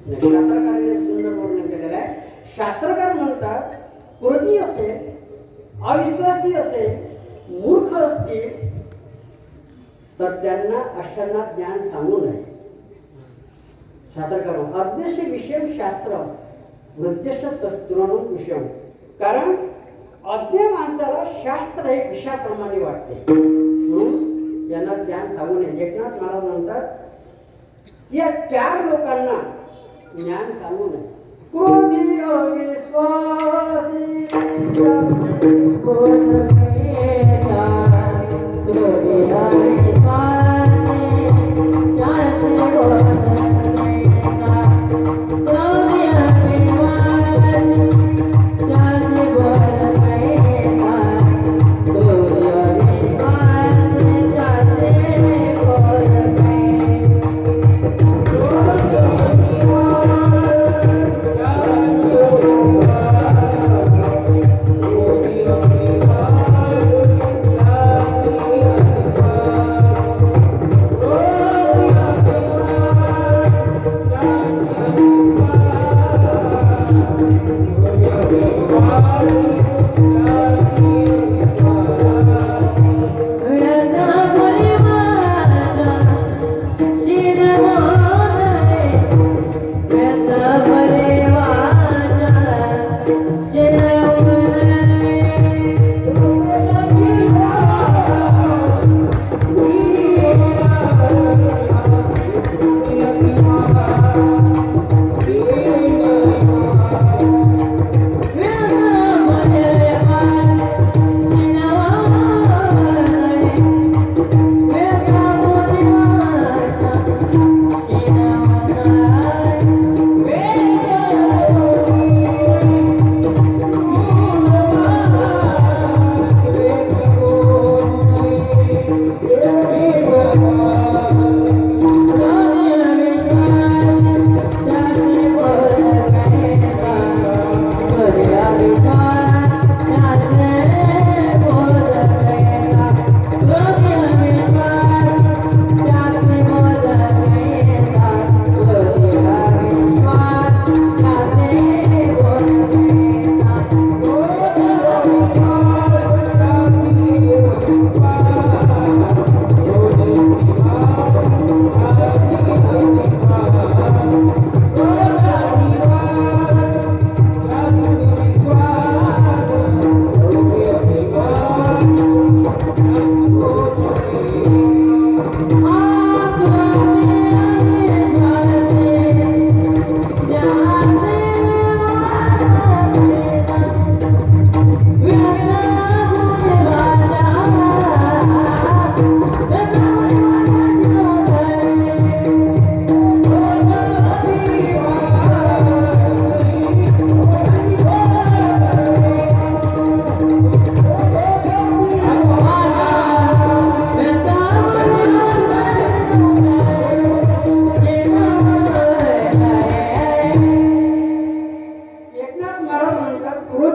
नाही. शास्त्रकाराने सुंदर वर्णन केलेलं आहे. शास्त्रकार म्हणतात क्रोधी असेल अविश्वासी असेल मूर्ख असतील तर त्यांना अशांना ज्ञान सांगू नये. शास्त्रकार अज्ञेश विषय शास्त्र वृद्धेश तरुण विषय. कारण अज्ञ माणसाला शास्त्र हे विषयाप्रमाणे वाटते म्हणून यांना ज्ञान सांगू नये. एकनाथ महाराज म्हणतात या 4 लोकांना ज्ञान सांगू नये. क्रोधी अविश्वासी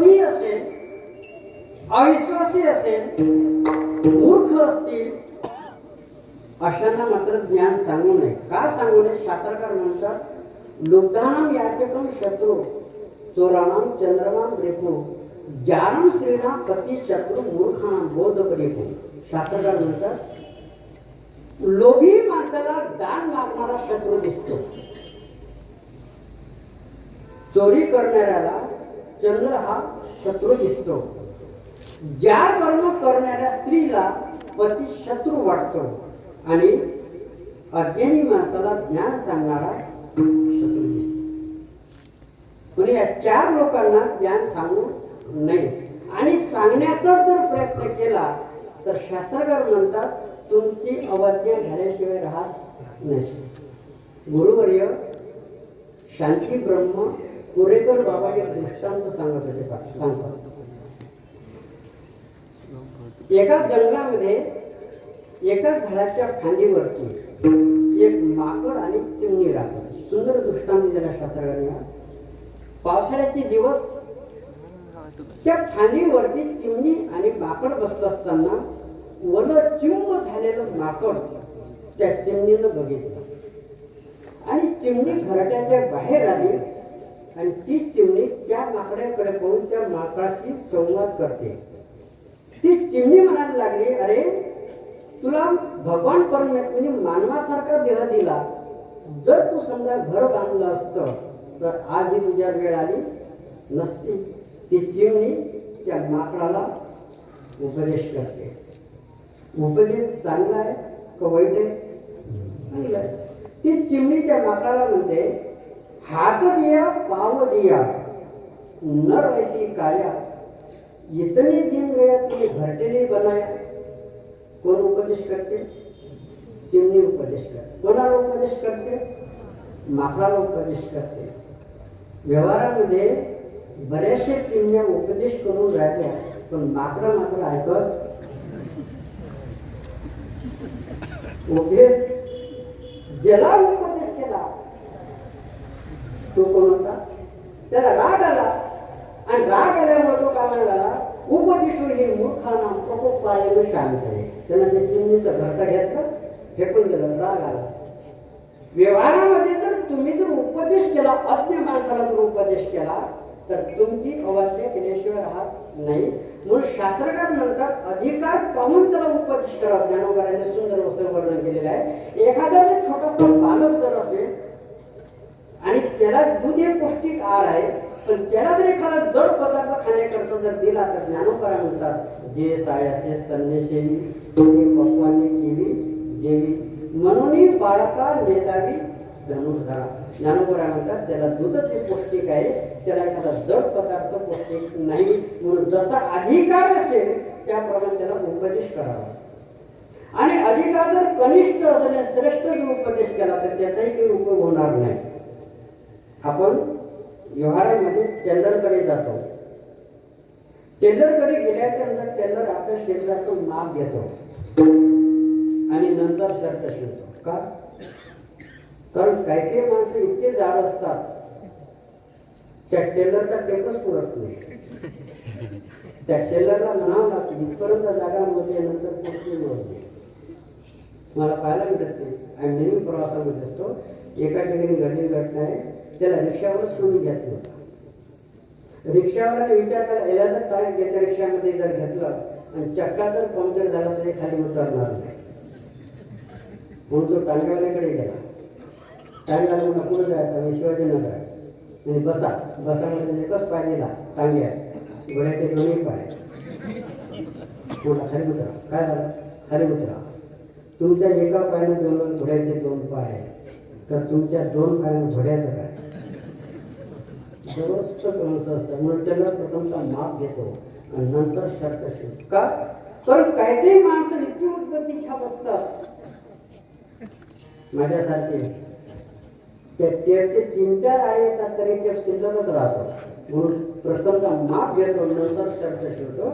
अलोभी असेल, अविश्वासी असेल, मूर्ख असतील, अशांना मात्र ज्ञान सांगू नये. का सांगू नये? शास्त्रकार म्हणतात लुब्धानाम याचकम शत्रू चोराणाम चंद्रमाम रेपो जारम श्रीणाम पती शत्रू मूर्खानाम बोध परिपो. शास्त्रकार म्हणतात लोभी माणसाला दान मागणारा शत्रू दिसतो, चोरी करणाऱ्याला चंद्र हा शत्रू दिसतो, ज्या कर्म करणाऱ्या स्त्रीला पती शत्रू वाटतो आणि अज्ञानी माणसाला ज्ञान सांगणारा शत्रू दिसतो. पण या चार लोकांना ज्ञान सांगू नये आणि सांगण्याचा जर प्रयत्न केला तर शास्त्रकार म्हणतात तुमची अवज्ञा झाल्याशिवाय राहत नसेल. गुरुवर्य शांती ब्रह्म कुरेकर बाबा एक दृष्टांत सांगत होते. सांगतात एका जंगलामध्ये एका झाडाच्या फांदीवरती एक माकड आणि चिमणी राहतात. सुंदर दृष्टांत दिला शास्त्रज्ञांनी. पावसाळ्याचे दिवस त्या फांदीवरती चिमणी आणि माकड बसत असताना वलचिंब झालेलं माकड त्या चिमणीनं बघितलं आणि चिमणी घरट्याच्या बाहेर आली आणि ती चिमणी त्या माकड्याकडे पाहून त्या माकडाशी संवाद करते. ती चिमणी म्हणायला लागली, अरे तुला भगवान परमेश्वराने मानवासारखा देह दिला, जर तू समजा घर बांधलं असतं तर आज ही तुझ्या वेळ आली नसती. ती चिमणी त्या माकडाला उपदेश करते. उपदेश चांगला आहे का वाईट आहे? चांगला आहे. ती चिमणी त्या माकडाला म्हणते, हात दिया पाव दिया नर ऐसी काया, इतने दिन गया तुम्ही घरटे नहीं बनाया. कोण उपदेश करते? चिमणी उपदेश करते. कोणाला उपदेश करते? माकडाला उपदेश करते. व्यवहारामध्ये बऱ्याचशा चिमण्या उपदेश करून राहिल्या पण माकडं मात्र ऐकत. उपदेश ज्याला उपदेश केला तो कोण होता? त्याला राग आला आणि राग आल्यामुळे तो काय झाला? उपदेशो हे मूर्खांना प्रकोपायन शांत आहे. त्यानं ते चिमणीचं घरटा घेतलं, फेकून दिलं, राग आला. व्यवहारामध्ये जर तुम्ही जर उपदेश केला, अज्ञ माणसाला जर उपदेश केला तर तुमची अवज्ञा केल्याशिवाय राहत नाही. म्हणून शास्त्रकार म्हणतात अधिकार पाहून त्याला उपदेश करा. ज्ञानोबाराने सुंदर असं वर्णन केलेलं आहे. एखादा जर छोटासा बालक जर असेल आणि त्याला दूध हे पौष्टिक आहार आहे, पण त्याला जर एखादा जड पदार्थ खाण्याकरता जर दिला तर ज्ञानोबा म्हणतात जे सायासे स्तन्यसेवी पक्वाने केवी जेवी म्हणून बाळका नेदावी धनुर्धरा. ज्ञानोबा म्हणतात त्याला दूधच हे पौष्टिक आहे, त्याला एखादा जड पदार्थ पौष्टिक नाही. म्हणून जसा अधिकार असेल त्याप्रमाणे त्याला उपदेश करावा. आणि अधिकार जर कनिष्ठ असेल, श्रेष्ठ जर उपदेश केला तर त्याचाही काही उपयोग होणार नाही. आपण व्यवहारामध्ये टेलरकडे जातो. टेलरकडे गेल्यानंतर टेलर आपल्या शरीराचं माप घेतो आणि नंतर शर्ट शिवतो. का? कारण काही काही माणसं इतके जाड असतात त्या टेलरचा टेपच पुरत नाही. त्या टेलरला म्हणावं लागतं इथपर्यंत जागा मोजल्यानंतर पुढची मोजली. मला पाहायला मिळत नाही. आम्ही नेहमी प्रवासामध्ये असतो. एका ठिकाणी घडली घटना आहे. त्याला रिक्षावरच कोणी घेत नव्हता. रिक्षावाल्याने विचार केला याला जर काय घेतं रिक्षामध्ये जर घेतलं आणि चक्का जर पंक्चर झाला तरी खाली उतरणार नाही. म्हणून तो टांग्यावाल्याकडे गेला. टांग्याला म्हणून पुढे जायचं शिवाजीनगर आहे आणि बसामध्ये एकच पाय दिला टांग्या घोड्याचे दोन्ही पाय. मोठा खाली उतरा. काय झालं? खाली उतरा. तुमच्या एका पायाने दोन घोड्याचे दोन पाय तर तुमच्या दोन पायाने घोड्याचं काय? सर्वच माणसं असतात. म्हणून त्याला प्रथमता माप घेतो आणि नंतर शर्ट शिवतो. का? तर काही काही माणसं इतकी उत्पत्ती छाप असतात माझ्यासारखे त्या टेपचे 3-4 आळे येतात तरी टेप शिल्लकच राहतो. म्हणून प्रथमता माप घेतो नंतर शर्ट शिवतो.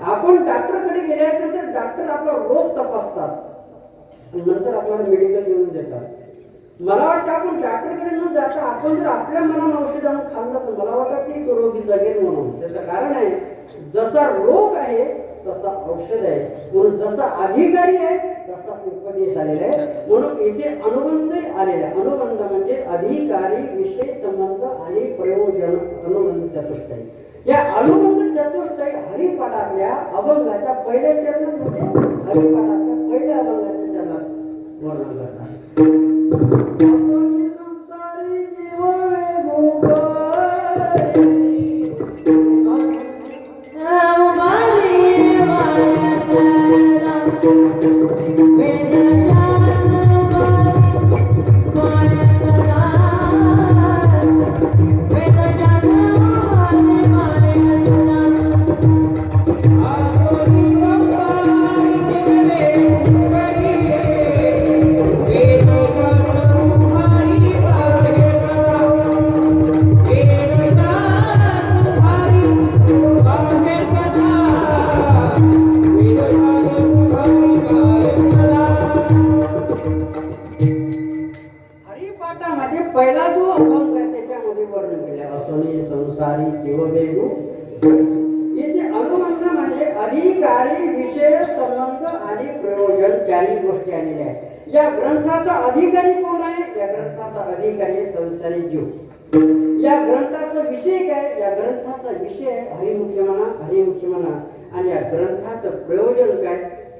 आपण डॉक्टरकडे गेल्यानंतर डॉक्टर आपला रोग तपासतात आणि नंतर आपल्याला मेडिकल घेऊन देतात. मला वाटतं आपण डॉक्टरकडे न जाता आपण जर आपल्या मनानं औषध आणून खाल्लं तर मला वाटतं की तो रोगी जगेल म्हणून. त्याचं कारण आहे, जसा रोग आहे तसा औषध आहे, म्हणून जसा अधिकारी आहे तसा उपदेश आलेला आहे. म्हणून इथे अनुबंध आलेला आहे. अनुबंध म्हणजे अधिकारी, विषय, संबंध आणि प्रयोजन. अनुबंध चतुष्टय. या अनुबंध चतुष्टय हरिपाठातल्या अभंगाच्या पहिल्या चरणात म्हणजे हरिपाठातल्या पहिल्या अभंगाच्या चरणात वर्णन करतात. संसारी जीव पहिला जो अभंग आहे त्याच्यामध्ये वर्णन केले असोनी संसारी जीववेगू. इथे अनुबंध म्हणजे अधिकारी, विषय, संबंध आणि प्रयोजन चारही गोष्टी आलेल्या आहेत. या ग्रंथाचा अधिकारी कोण आहे? या ग्रंथाचा अधिकारी आहे संसारी जीव. या ग्रंथाचा विषय काय? या ग्रंथाचा विषय आहे हरिमुख्य म्हणा, हरिमुख्य म्हणा. आणि या ग्रंथाचं प्रयोजन काय?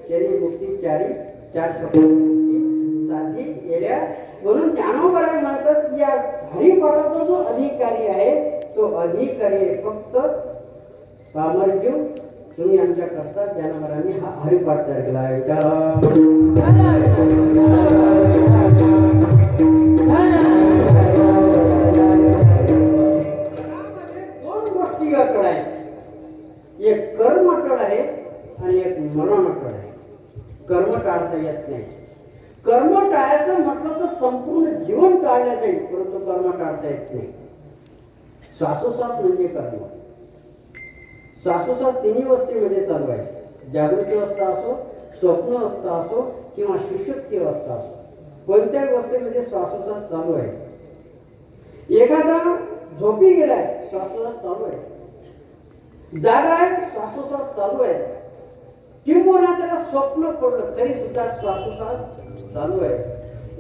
चारी मुक्ती, चार साधी गेल्या. म्हणून ज्ञानोबराय म्हणतात की या हरिपाठाचा जो अधिकारी आहे तो अधिकारी फक्त पामरजीव. तुम्ही आमच्या करता ज्ञानोबरांनी हा हरिपाठ तयार केला आहे. दोन गोष्टी याकडे आहेत, एक कर्मटळ आहे आणि एक मरणटळ आहे. कर्म टाळता येत नाही. कर्म टाळायचं म्हटलं तर संपूर्ण जीवन टाळलं जाईल, परंतु कर्म टाळता येत नाही. श्वासोश्वास म्हणजे कर्म. श्वासोश्वास तिन्ही अवस्थेमध्ये चालू आहे. जागृती अवस्था असो, स्वप्न अवस्था असो किंवा सुषुप्ती अवस्था असो, कोणत्याही अवस्थेमध्ये श्वासोश्वास चालू आहे. एखादा झोपी गेलाय, श्वासोश्वास चालू आहे. जागा आहे, श्वासोश्वास चालू आहे. किंवा त्याला स्वप्न पडलं तरी सुद्धा श्वासोश्वास चालू आहे.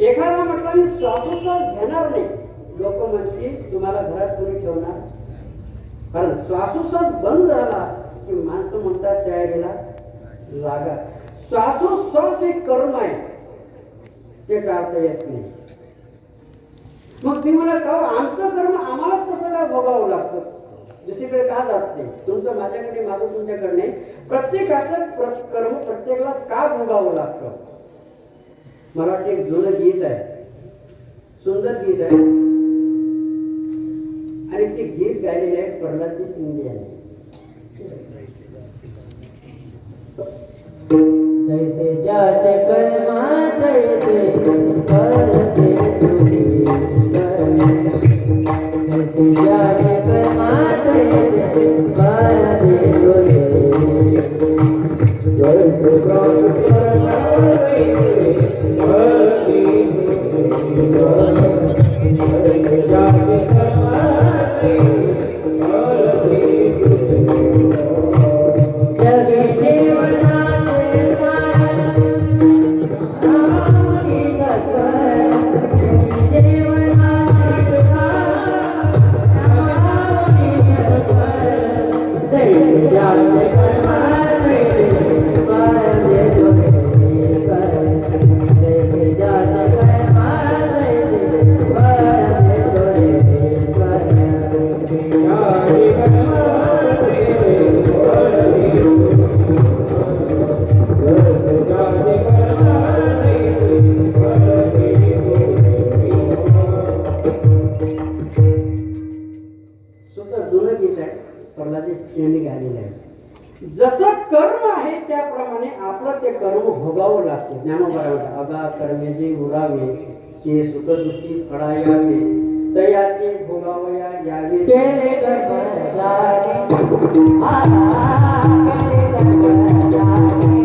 एखादा म्हटलं मी श्वासोश्वास घेणार नाही, लोक म्हणतील तुम्हाला घरात कोणी ठेवणार. कारण श्वासोश्वास बंद झाला की माणसं म्हणतात तयारीला लागा. श्वासोश्वास एक कर्म आहे, ते टाळता येत नाही. मग ती मला का आमचं कर्म आम्हालाच कसं काय भोगावं लागतं, दुसरीकडे का जात नाही? तुमचं माझ्याकडे, माझं तुमच्याकडे नाही. प्रत्येकाचं कर्म प्रत्येकाला का भोगावं लागतं? मला वाटतं एक जुनं गीत आहे, सुंदर गीत आहे, आणि ते गीत गायलेले आहे प्रल्हादजी शिंदे यांनी. जैसे ज्याचे कर्मा तैसे करते तुम्ही. जैसे ज्याचे कर्मा तैसे करते तुम्ही. जैसे ज्याचे कर्मा जसं कर्म आहे त्याप्रमाणे आपलं ते कर्म भोगावं लागतं. ज्ञानोबा अगा कर्मे जे उरावे ते सुखदुःखी फळायावे तयाचे भोगावया यावे. केले कर्म जाणे केले कर्म जाणे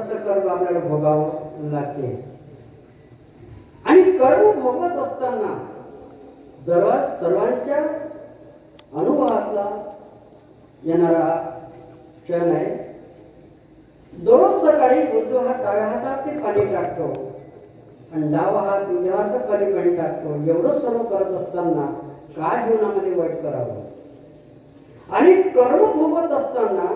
तसं कर्म आपल्याला भोगावं लागते. आणि कर्म भोगत असताना सर्वांच्या अनुभवातला येणारा क्षण आहे. दररोज सकाळी उजवा हात डाव्या हातात ते पाणी टाकतो आणि डावा हात उजव्या हातात पाणी टाकतो. एवढं सर्व करत असताना काय जीवनामध्ये वाईट करावं. आणि कर्म भोगत असताना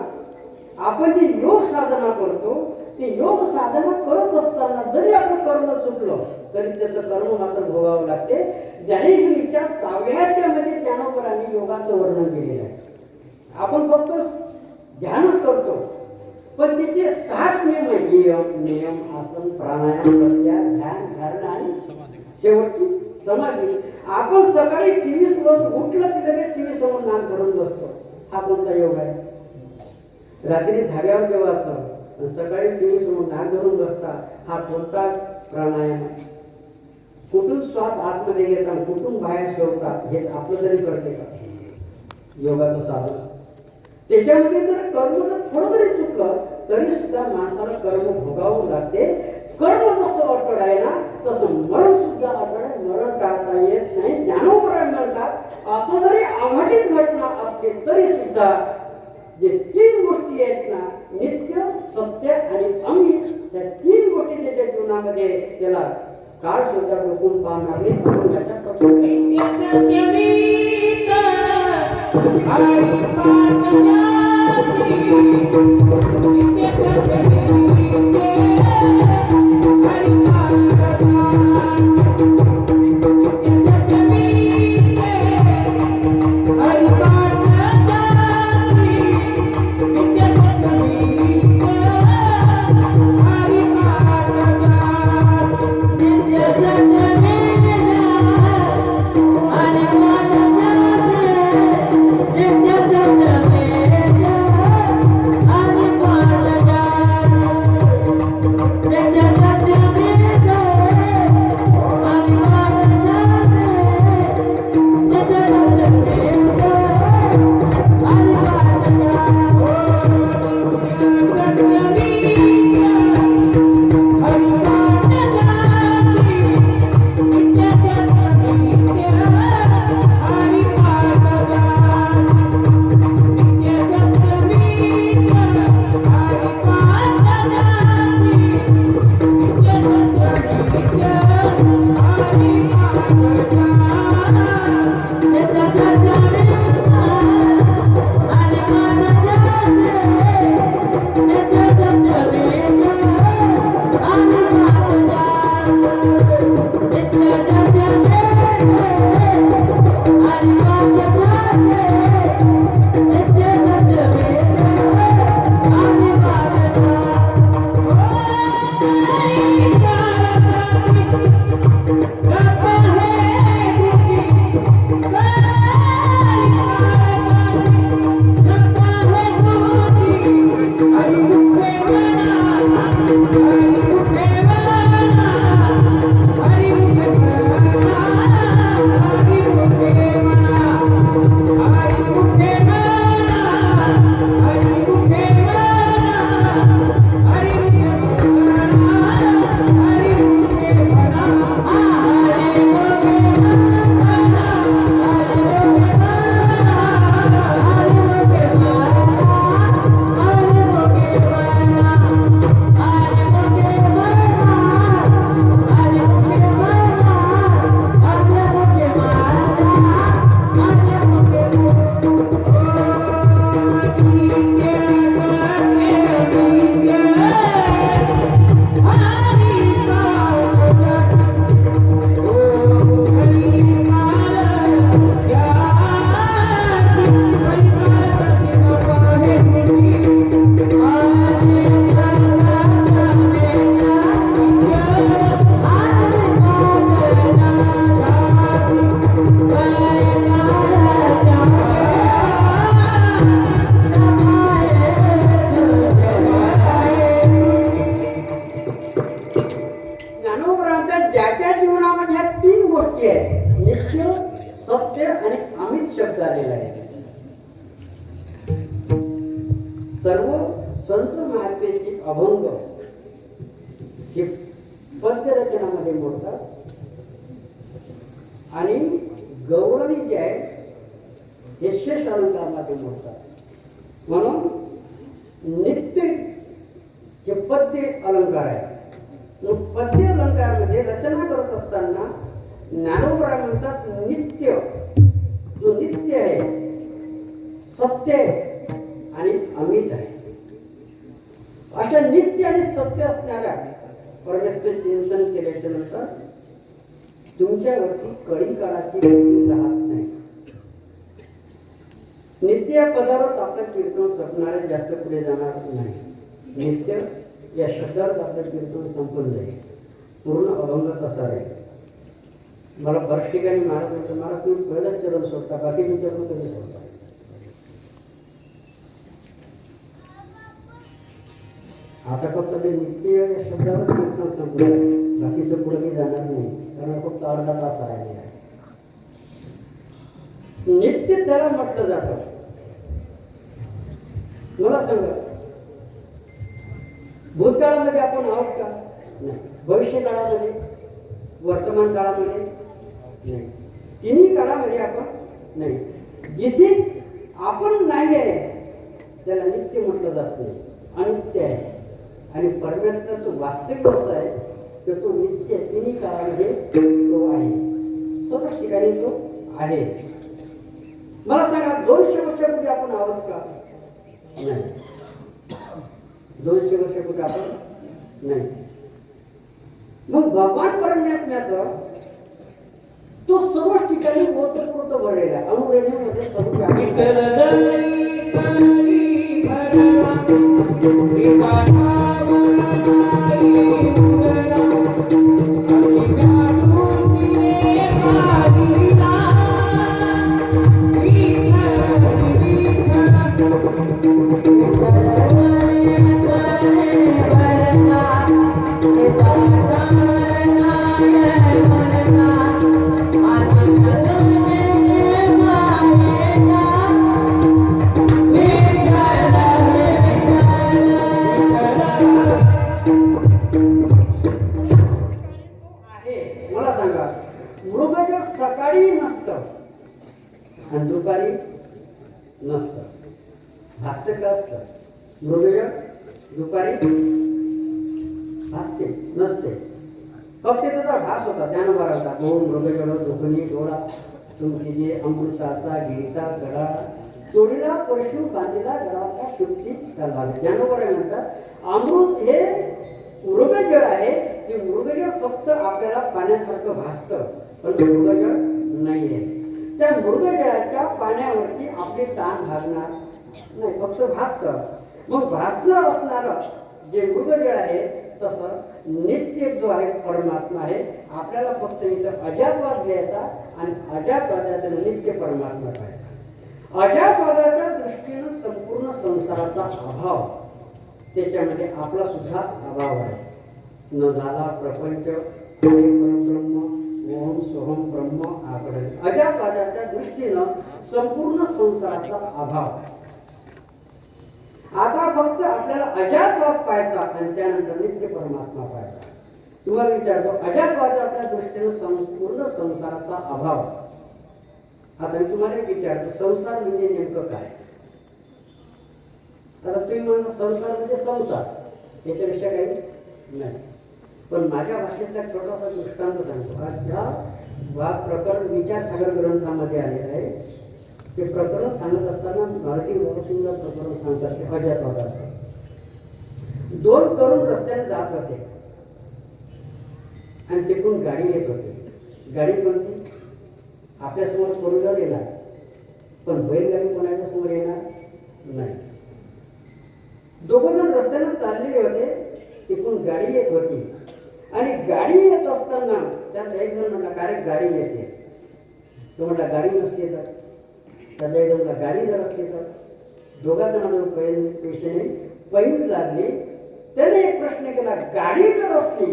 आपण जे योग साधना करतो ते योग साधना करत असताना जरी आपलं कर्म चुकलं तरी त्याचं कर्म मात्र भोगावं लागते. ज्ञानेश्वरीच्या 6व्या अध्यायामध्ये ज्ञानोबरांनी योगाचं वर्णन केलेलं आहे. आपण फक्त ध्यानच करतो पण तिथे 7 नियम आहे. नियम आसन प्राणायाम प्रत्याहार ध्यान धारणा आणि शेवटची समाधी. आपण सकाळी टीव्ही सोबत उठलं की लगेच टीव्ही समोर नाक धरून बसतो. हा कोणता योग आहे. रात्री धाब्यावर जेवायचं सकाळी टीव्ही समोर नाक धरून बसता हा कोणता प्राणायाम आहे. कुठून श्वास आतमध्ये घेतात कुठून बाहेर सोडतात हे आपलं तरी कळते का. योगाचं साधन त्याच्यामध्ये जर कर्म जर थोडं जरी चुकलं तरी सुद्धा माणसाला कर्म भोगावं लागते. कर्म जसं अटळ आहे ना तसं मरण सुद्धा अटळ आहे. मरण टाळता येत नाही. ज्ञानोबराय म्हणतात असं जरी अघटित घटना असते तरी सुद्धा जे 3 गोष्टी आहेत ना नित्य सत्य आणि अमित त्या 3 गोष्टी त्याच्या जीवनामध्ये त्याला काळ सुद्धा डोकून पाहणार सर्व संत महात्म्याचे अभंग हे पद्यरचनामध्ये मोडतात आणि गौरवी जे आहे हे शेष अलंकारामध्ये मोडतात. म्हणून नित्य जे पद्य अलंकार आहे, मग पद्य अलंकारामध्ये रचना करत असताना ज्ञानोबराय म्हणतात नित्य, जो नित्य आहे, सत्य आहे आणि अमित आहे, अशा नित्य आणि सत्य असणाऱ्या परमेश्वर चिंतन केल्याच्या नंतर तुमच्यावरती कडी काळाची भीती राहत नाही. नित्य या पदावरच आपलं कीर्तन संपणारे, जास्त पुढे जाणार नाही. नित्य या शब्दावरच आपलं कीर्तन संपून जाईल, पूर्ण अभंग तसा राहील. मला बऱ्याच ठिकाणी महाराज म्हणतो, मला तुम्ही पहिलंच चरण सोडता, बाकीचे चरण कधी सोडता. आता फक्त ते नित्य या शब्दावरच कीर्तन संपणार आहे, बाकीचं पुढे काही जाणार नाही, कारण फक्त अर्धा तास राहिलेला आहे. नित्य त्याला म्हटलं जातं. मला सांगा, भूतकाळामध्ये आपण आहोत का? नाही. भविष्य काळामध्ये, वर्तमान काळामध्ये नाही, तिन्ही काळामध्ये आपण नाही. जिथे आपण नाही आहे त्याला नित्य म्हटलं जात नाही, अनित्य आहे. आणि परमेश्वराचं वास्तविक असं आहे की तो नित्य तिन्ही काळामध्ये तो आहे, सर्व ठिकाणी तो आहे. मला सांगा, 200 वर्षापूर्वी आपण आहोत का? नाही. 200 वर्षापूर्वी आपण नाही. मग भगवान परमात्म्याचं तो सर्व ठिकाणी ओतप्रोत भरलेला आहे. अनुरेणूमध्ये सर्व सकाळी नसतं आणि दुपारी नसतं. भासते का असतं? मृगजळ दुपारी भासते नसते, फक्त त्याचा भास होता, ज्ञानोबा होता. ओम मृगजळ दुखणी डोळा तुमची जे अमृताचा गिरीता गडा चोरीला परशु बांधलेला गडाचा शुक्ती त्याला ज्ञानोबा म्हणतात. अमृत हे मृगजळ आहे, की मृगजळ फक्त आपल्याला पाण्यासारखं भासतं, पण मृगजळ नाही आहे. त्या मृगजळाच्या पाण्यावरती आपले ताण भागणार नाही, फक्त भासतं. मग भासणार असणारं जे मृगजळ आहे, तसं नित्य जो आहे परमात्मा आहे. आपल्याला फक्त इथं अजातवाद घ्यायचा आणि अजातवादाचं नित्य परमात्मा पाहायचा. अजातवादाच्या दृष्टीनं संपूर्ण संसाराचा अभाव, त्याच्यामध्ये आपला सुद्धा अभाव आहे. न झाला प्रपंच परब्रह्म ओम सोहम ब्रह्म आकडे. अजातवादाच्या दृष्टीनं संपूर्ण संसाराचा अभाव. आता फक्त आपल्याला अजातवाद पाहायचा आणि त्यानंतर नित्य परमात्मा पाहायचा. तुम्हाला विचारतो, अजातवादाच्या दृष्टीनं संपूर्ण संसाराचा अभाव. आता मी तुम्हाला विचारतो, संसार म्हणजे नेमकं काय? आता तुम्ही म्हणता संसार म्हणजे संसार, याच्यापेक्षा काही नाही. पण माझ्या भाषेतला छोटासा दृष्टांत सांगतो. आज ज्या वाद प्रकरण विचारसागर ग्रंथामध्ये आलेलं आहे, ते प्रकरण सांगत असताना भारती सुंदर प्रकरण सांगतात. ते अजातवादाचं. 2 तरुण रस्त्याने जात होते आणि तिकडून गाडी येत होती. गाडी कोणती? आपल्यासमोर फोर व्हीलर येणार, पण बैलगाडी कोणाच्या समोर येणार नाही. दोघं जण रस्त्यानं चाललेले होते, तिकडून गाडी येत होती आणि गाडी येत असताना त्यात एक जण म्हटला, का रे गाडी येते? तो म्हटला, गाडी नसते तर? त्याचा एक जण गाडी जर असली तर? दोघा जणांना पेशेने पैज लागली. त्याने एक प्रश्न केला, गाडी जर असली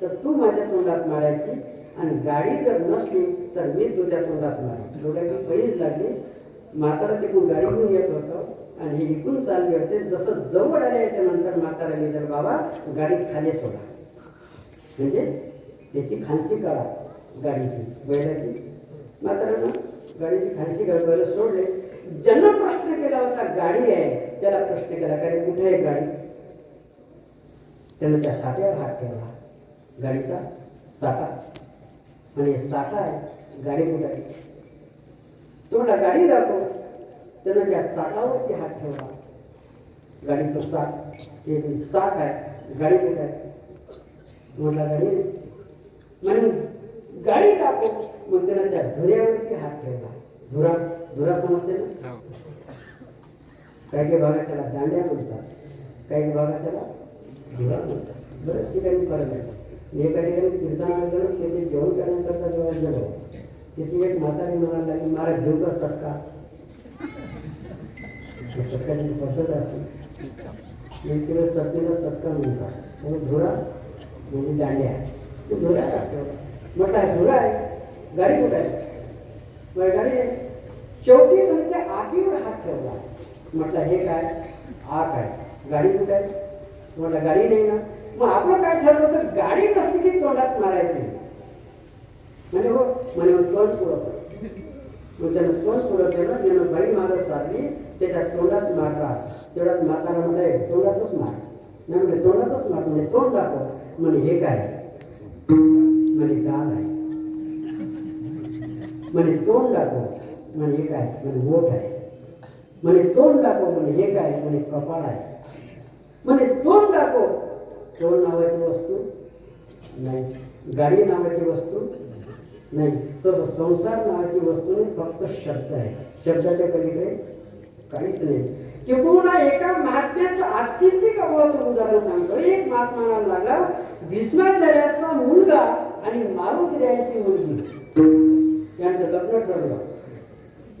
तर तू माझ्या तोंडात मारायची आणि गाडी जर नसली तर मी तुझ्या तोंडात मारेन. दोघांची पैज लागली. म्हातारा तिकडून गाडी घेऊन येत होतं आणि हे इकडून चालले होते. जसं जवळ आले याच्यानंतर म्हाताराने तर बाबा गाडी खाली सोडा. म्हणजे त्याची खानसी काढा गाडीची बैलाची. मात्र गाडीची खानसी बैल सोडले. ज्यांना प्रश्न केला होता गाडी आहे त्याला प्रश्न केला कारण कुठे आहे गाडी. त्यानं त्या साठ्यावर हात ठेवला, गाडीचा साठा. आणि साठा आहे, गाडी कुठे आहे. तो म्हणला गाडी दाखव. त्यानं त्या चाकावरती हात ठेवला, गाडीचं चाक, ते चाक आहे, गाडी कुठे आहे. म्हटला गाडी नाही. म्हणून गाडी दाखव. मग त्यानं त्या धुऱ्यावरती हात ठेवला. धुरा, धुरा समजते ना. काही काही भागात त्याला दांड्या म्हणतात, काही भागात त्याला धुरा म्हणतात. बऱ्याच ठिकाणी फरक आहे. एका ठिकाणी कीर्तनाला गेलो, त्याचे जेवण करण्याकरता जेव्हा गेलो, त्याची एक म्हातारी म्हणायला लागली, महाराज घेऊ का चटका. चटकाची पद्धत असते. 1 किलो चटणीला चटका म्हणतात. तो धुरा म्हणजे दांड्या. तो धुरा टाकतो. म्हटलं आहे धुरा आहे, गाडी कुठं आहे. मग गाडी नाही. शेवटी त्याने त्या आगीवर हात ठेवला. म्हटलं हे काय, आग आहे, गाडी कुठे आहे. म्हटलं गाडी नाही ना. मग आपलं काय ठरलं होतं, गाडी नसली की तोंडात मारायची. म्हणजे हो म्हणे तोंड पुढं पडलं. मग त्यानं तोंड पुढं केलं. त्यानं बाई मागं सारली, त्याच्या तोंडात मारला. तेवढाच म्हातारा म्हटलं तोंडातच मार. नाही म्हणजे तोंडातच मार. म्हणजे तोंड दाखव. म्हणे हे काय, म्हणे गाल आहे. म्हणे तोंड दाखव. म्हणे हे काय, म्हणे ओठ आहे. म्हणे तोंड दाखव. म्हणे हे काय, म्हणे कपाळ आहे. म्हणे तोंड दाखव. तोंड नावाची वस्तू नाही, गाडी नावाची वस्तू नाही, तसं संसार नावाची वस्तू नाही, फक्त शब्द आहे. शब्दाच्या पलीकडे काहीच नाही. किंबहुना एका महात्म्याचं आत्यंतिक अभावाचं उदाहरण सांगतो. एक महात्मा म्हणायला लागला, भीष्माचार्याचा मुलगा आणि मारुतीरायांची मुलगी यांचं लग्न ठरलं.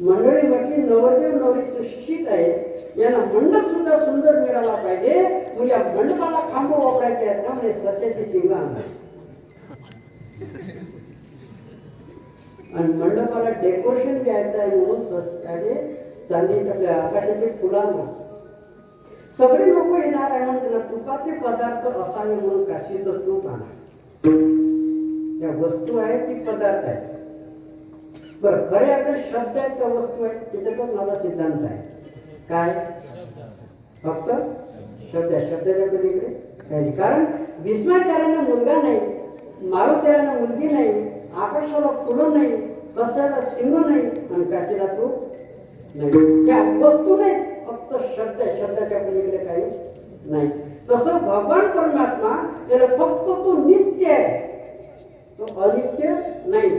मंडळी म्हटली नवरदेव नवरी सुशिक्षित आहे, यांना मंडप सुद्धा सुंदर मिळाला पाहिजे. मग या मंडपाला खांब वापरायचे आहेत ना, म्हणजे सस्याची शिंग आणा. आणि मंडपाला डेकोरेशन द्यायचं आहे म्हणून चांदीच्या आकाशाची फुलांना. सगळे लोक येणार आहे म्हणून त्याला तुपाचे पदार्थ असावे म्हणून काशीचं तूप आणा. त्या वस्तू आहे ती पदार्थ आहे. बरं खरे अर्थात शब्द आहेत त्या वस्तू आहेत. त्याच्यातच माझा सिद्धांत आहे. काय, फक्त शब्द. शब्दाच्या पलीकडे काही. कारण भीष्माचार्यांना मुलगा नाही, मारुतीरायांना मुलगी नाही, आकाशाला फुलं नाही, सस्याला शिंग नाही आणि काशीला तूप नाही. या वस्तू नाही, फक्त शब्द. शब्दाच्या पलीकडे काही नाही. तसं भगवान परमात्मा त्याला फक्त तो नित्य आहे, तो अनित्य नाही,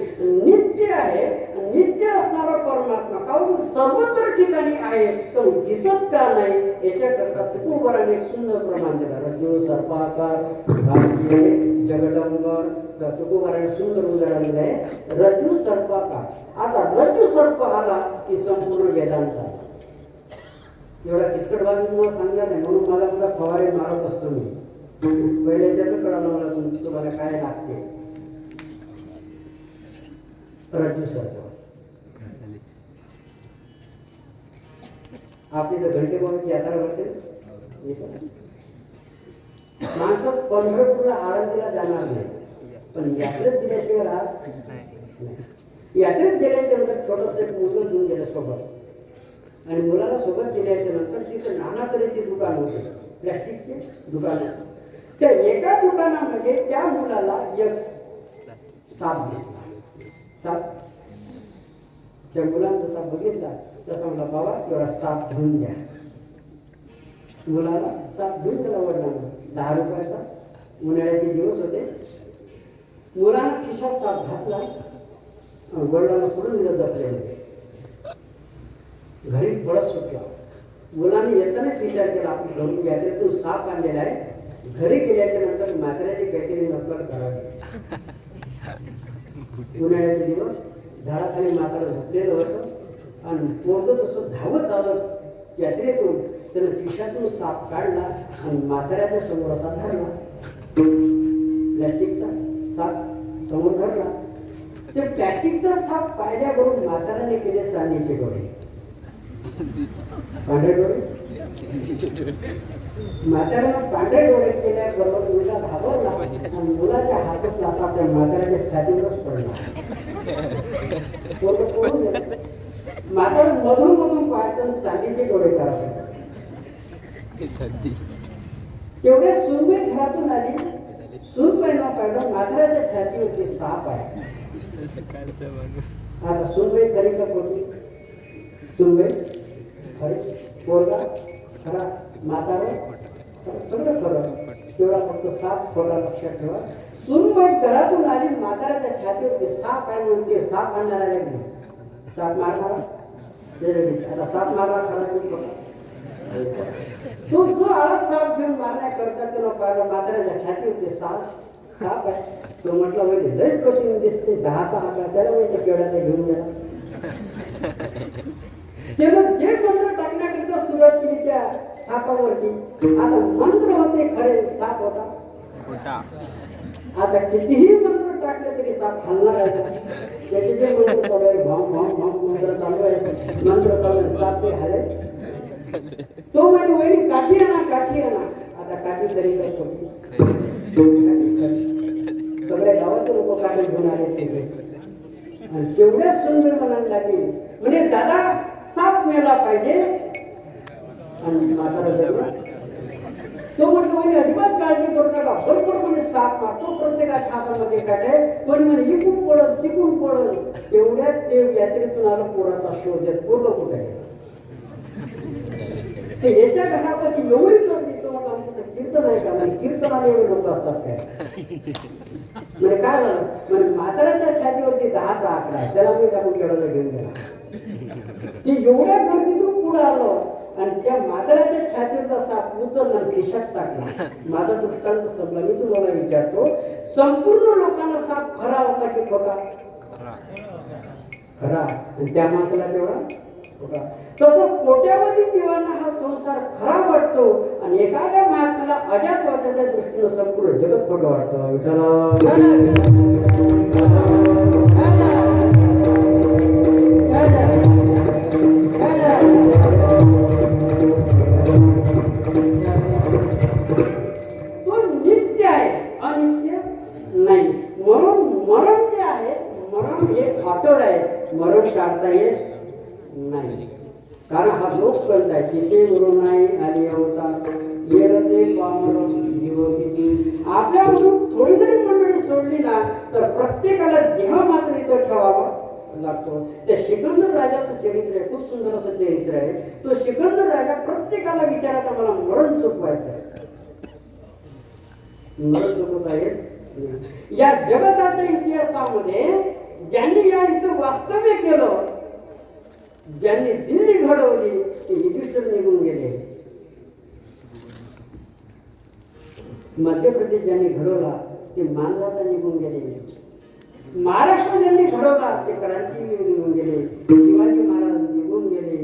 नित्य आहे. नित्य असणारा परमात्मा काहून सर्वत्र ठिकाणी आहे, तो दिसत का नाही याच्याकरता तुकोबाराने एक सुंदर प्रमाण दिला. रज्जू सर्पाकार भाग्ये जगदंबर. तुकोबाराने सुंदर उदाहरण दिलं आहे, रज्जू सर्पाकार. आता रज्जू सर्प आला की संपूर्ण वेदांत आला. एवढा किचकट भाग मी तुम्हाला सांगणार नाही, म्हणून मला सुद्धा फवारे मारत असतो मी. पहिले त्याचं कळालं मला तुम्हाला काय लागते. रज्जू सर्प. आपली तर घंटे बाबाची यात्रा भरते. माणसं पंढरपूरला आळंदीला जाणार नाही, पण यात्रेत गेल्याशिवाय राहत नाही. यात्रेत गेल्याच्या नंतर छोटंसं एक मुलगा घेऊन गेलं सोबत. आणि मुलाला सोबत गेल्याच्या नंतर तिथे नाना तऱ्हेचे दुकान होते, प्लॅस्टिकचे दुकान. त्या एका दुकानामध्ये त्या मुलाला एक साप दिसला. साप. त्या मुलांचा साप बघितला तसा म्हणला, बाबा एवढा साप धुवून द्या. मुलाला साप धुवून त्याला वडिलांना 10 रुपयाचा. उन्हाळ्याचे दिवस होते. मुलानं खिशात साप घातला, वडिलांना सोडून दिलं जपलेलं. घरी पळत सुटला. मुलांनी येतानाच विचार केला, आपण घरून यात्रेतून साप आणलेला आहे, घरी गेल्याच्या नंतर म्हाताऱ्याची काहीतरी नकल करावी. उन्हाळ्याचे दिवस, झाडाखाली म्हातारा झोपलेलं होतं आणि पोरगं तसं धावत आलं यात्रेतून. त्यानं खिशातून साप काढला आणि म्हाताऱ्याच्या समोर असा धरला. प्लॅस्टिकचा साप समोर धरला. ते प्लॅस्टिकचा साप पाहिल्याबरोबर म्हाताऱ्याने केले चांदीचे डोळे, पांढरे डोळे. म्हाताऱ्यानं पांढरे डोळे केल्याबरोबर मुलगा घाबरला. आणि मुलाच्या हातात लाथा त्या म्हाताऱ्याच्या छातीवरच पडला. पोरगं पळून गेलं. म्हातारा मधून मधून पाहायचं, चांदीचे डोळे करायचे. तेवढ्या सुरमई घरातून आली. सुरमईला पाहिलं म्हाताऱ्याच्या छातीवरती साप आहे. आता सुरमई खरी का खोटी? सुरमई खरी, पोरगा खरा, म्हातारा सगळं खरं. तेवढा फक्त साप थोडा लक्षात ठेवा. सुरमई घरातून आली, म्हाताऱ्याच्या छातीवरती साप आहे म्हणते. साप आणणारा लागली, साप मारणारा. आता साप मारला खरा तो जो आला साप घेऊन मारण्याकरता त्याला पाहिलं म्हाताऱ्याच्या छातीवरती साप आहे. तो म्हटलं म्हणजे लयच कठीण दिसते, 10चा आकडा त्याला म्हणजे केवढ्याचा घेऊन गेला. तेव्हा जे मंत्र टाकण्याकरता सुरुवात केली त्या सापावरती, आता मंत्र होते खरे, साप होता. आता कितीही मंत्र टाकले तरी साप हलणार आहे. त्याचे जे मंत्र चालू आहे, भाव भाव भाव मंत्र चालू आहे, मंत्र चालू आहे, साप ते हले. तो म्हणजे वहिनी काठी आणा. आता काठी तरी सगळ्या गावात लोक काठी घेऊन आले. आणि तेवढ्या सुंदर म्हणायला लागेल म्हणजे दादा साप मेला पाहिजे. आणि म्हातारा तो म्हटलं म्हणजे अजिबात काळजी करू नका, भरपूर म्हणजे साप मारतो, प्रत्येकाच्या हातामध्ये काटे. कोणी म्हणजे इकून पडल तिकून पडल. तेवढ्यात ते यात्रेतून आलं, पोराचा शोध देत. पोरं कुठे आहे? ते याच्या घरापाशी एवढी गर्दी. तुम्हाला आमचं कीर्तन आहे का? म्हणजे कीर्तनाला एवढे लोक असतात काय? म्हणजे काय झालं म्हणजे म्हाताऱ्याच्या छातीवरती 10चा आकडा आहे, त्याला मी टाकून केळाला घेऊन गेला. ती एवढ्या गर्दीतून पुढे आलो आणि त्या म्हाताऱ्याच्या छातीवरचा साप उचलला आणि खिशात टाकला. माझा दृष्टांत संपला. मी तुम्हाला विचारतो, संपूर्ण लोकांना साप खरा होता की खोटा? खरा. आणि त्या माणसाला तेवढा खोटा. तसं कोट्यावधी जीवांना हा संसार खरा वाटतो आणि एखाद्या महात्म्याला अजातवादाच्या दृष्टीनं संपूर्ण जगत खोटं वाटतं. तो नित्य आहे, अनित्य नाही. म्हणून मरण जे आहे, मरण हे अटळ आहे, मरण काढता येत नाही. कारण हा लोक कळत आहे. तिथे गुरु नाही आली अवतार येरते पामर जीव किती. आपल्याकडून थोडी जरी मंडळी सोडली ना तर प्रत्येकाला देह मात्र इथं ठेवावा लागतो. त्या सिकंदर राजाचं चरित्र आहे, खूप सुंदर असं चरित्र आहे. तो सिकंदर राजा प्रत्येकाला विचारायचा मला मरण चुकवायचं आहे. मरण चुकवता येत. या जगताच्या इतिहासामध्ये ज्यांनी या इथं वास्तव्य केलं, ज्यांनी दिल्ली घडवली, ते युधिष्ठिर निघून गेले. मध्य प्रदेश ज्यांनी घडवला ते मानधाता निघून गेले. महाराष्ट्र ज्यांनी घडवला ते क्रांती निघून गेले. शिवाजी महाराज निघून गेले.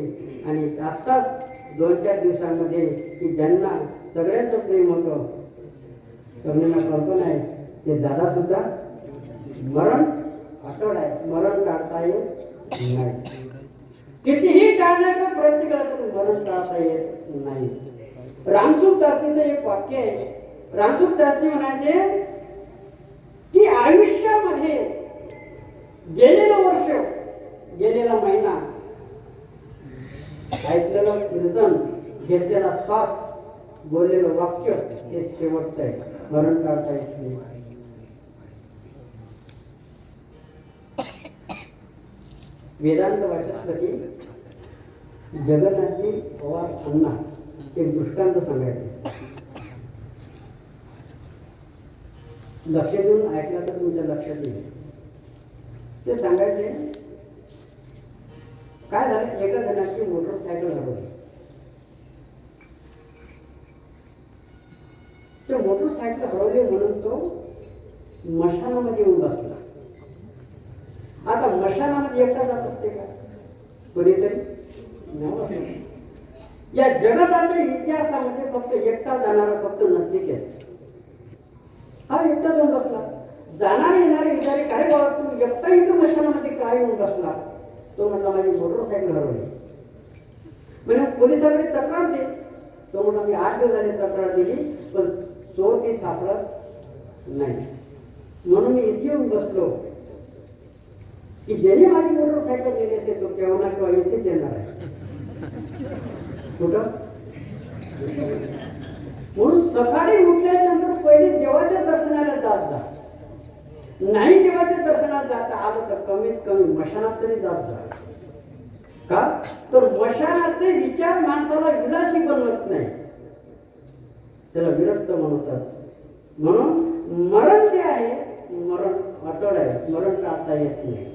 आणि आत्ताच 2-4 दिवसांमध्ये की ज्यांना सगळ्यांचं प्रेम होतं, सगळ्यांना कल्पना आहे, ते दादा सुद्धा मरण अटळ आहे, मरण काढता येत नाही. कितीही टाळण्याचा प्रयत्न केला तर मरण टाळता येत नाही. रामसुख दासीचं एक वाक्य आहे. रामसुख दासी म्हणायचे की आयुष्यामध्ये गेलेलं वर्ष, गेलेला महिना, ऐकलेलं कीर्तन, घेतलेला श्वास, बोललेलं वाक्य हे शेवटचं आहे. मरण टाळता येत नाही. वेदांत वाचस्पती जगन्नाथजी पवार अण्णा एक दृष्टांत सांगायचे. लक्ष देऊन ऐकला तर तुमच्या लक्षात येईल. ते सांगायचे काय झालं, एका जणाची मोटरसायकल हरवली. ते मोटरसायकल हरवली म्हणून तो मशानामध्ये येऊन बसला. आता मशानामध्ये एकटा जात असते का? कोणीतरी या जगताच्या इतिहासामध्ये फक्त एकटा जाणारा फक्त नचिकेत. हा एकटा जाऊन बसला. जाणारे येणारे विचारे काय बाबा तू एकटा इथं मशानामध्ये काय येऊन बसला? तो म्हटला माझी मोटरसायकल हरवली. म्हणजे पोलिसाकडे तक्रार दे. तो म्हटला मी 8 दिवस झाले तक्रार दिली पण चोर ते सापडत नाही. म्हणून मी इथे येऊन बसलो की ज्याने माझी मोटरसायकल गेली असेल तो केव्हा ना केव्हा इथेच येणार आहे. कुठं? म्हणून सकाळी उठल्यानंतर पहिले देवाच्या दर्शनाला जात जा. नाही देवाच्या दर्शनात जाता आलं तर कमीत कमी मशानात तरी जात जा. का तर मशानाचे विचार माणसाला विलासी बनवत नाही, त्याला विरक्त बनवतात. म्हणून मरण जे आहे, मरण अटळ आहे, मरण टाळता येत नाही.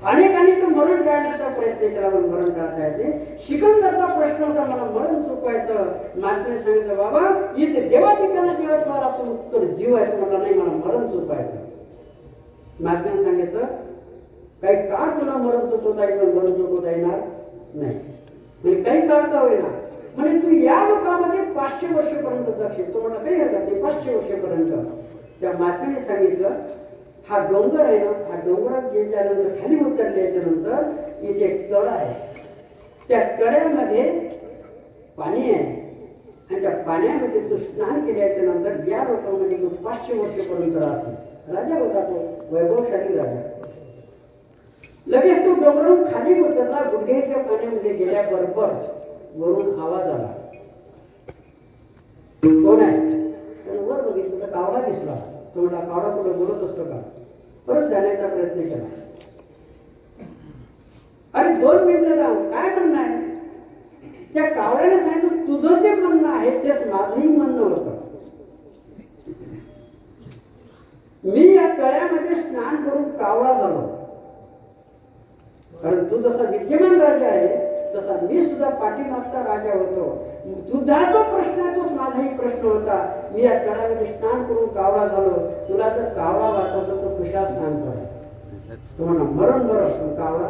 अनेकांनी तर मरण टाळण्याचा प्रयत्न केला पण मरण टाळता येते. सिकंदरचा प्रश्न होता मला मरण चुकवायचं. महात्म्याने सांगितलं बाबा इथे देवाधिकाला शेवट मला तू तर जीव आहे, मला नाही, मला मरण चुकवायचं. महात्म्याने सांगितलं काही काळ तुला मरण चुकवता येईल पण मरण चुकवता येणार नाही. म्हणजे काही काळ का होईना म्हणजे तू या लोकांमध्ये 500 वर्षापर्यंत जगशील. तो म्हटलं काही हरकत नाही 500 वर्षापर्यंत. त्या महात्म्याने सांगितलं हा डोंगर आहे ना, हा डोंगरात गेल्यानंतर खाली उतरल्याच्या नंतर इथे एक तळ आहे. त्या तळ्यामध्ये पाणी आहे आणि त्या पाण्यामध्ये तू स्नान केल्याच्या नंतर ज्या लोकांमध्ये तू 500 वर्षापर्यंत असेल. राजा होता तो, वैभवशाली राजा. लगेच तो डोंगरावरून खाली उतरला. गुडघ्याच्या पाण्यामध्ये गेल्याबरोबर वरून आवाज आला. कोण आहे? त्यानं वर बघितलं तर कावळा दिसला. तो म्हटला कावळा कुठं बोलत असतो का? परत जाण्याचा प्रयत्न केला. अरे 2 मिनिटं जाऊ काय म्हणणं आहे? त्या कावळ्याने सांगितलं तुझं जे म्हणणं आहे तेच माझंही म्हणणं होतं. मी या तळ्यामध्ये स्नान करून कावळा झालो. कारण तू जसा विद्यमान राजा आहे तसा मी सुद्धा पाठीमागचा राजा होतो. तुझा जो प्रश्न आहे तोच माझाही प्रश्न होता. मी या तळ्यामध्ये स्नान करून कावळा झालो. तुला जर कावळा वाचवतो तर खुशाल स्नान कर. तुम्हाला मरण बरं कावळा,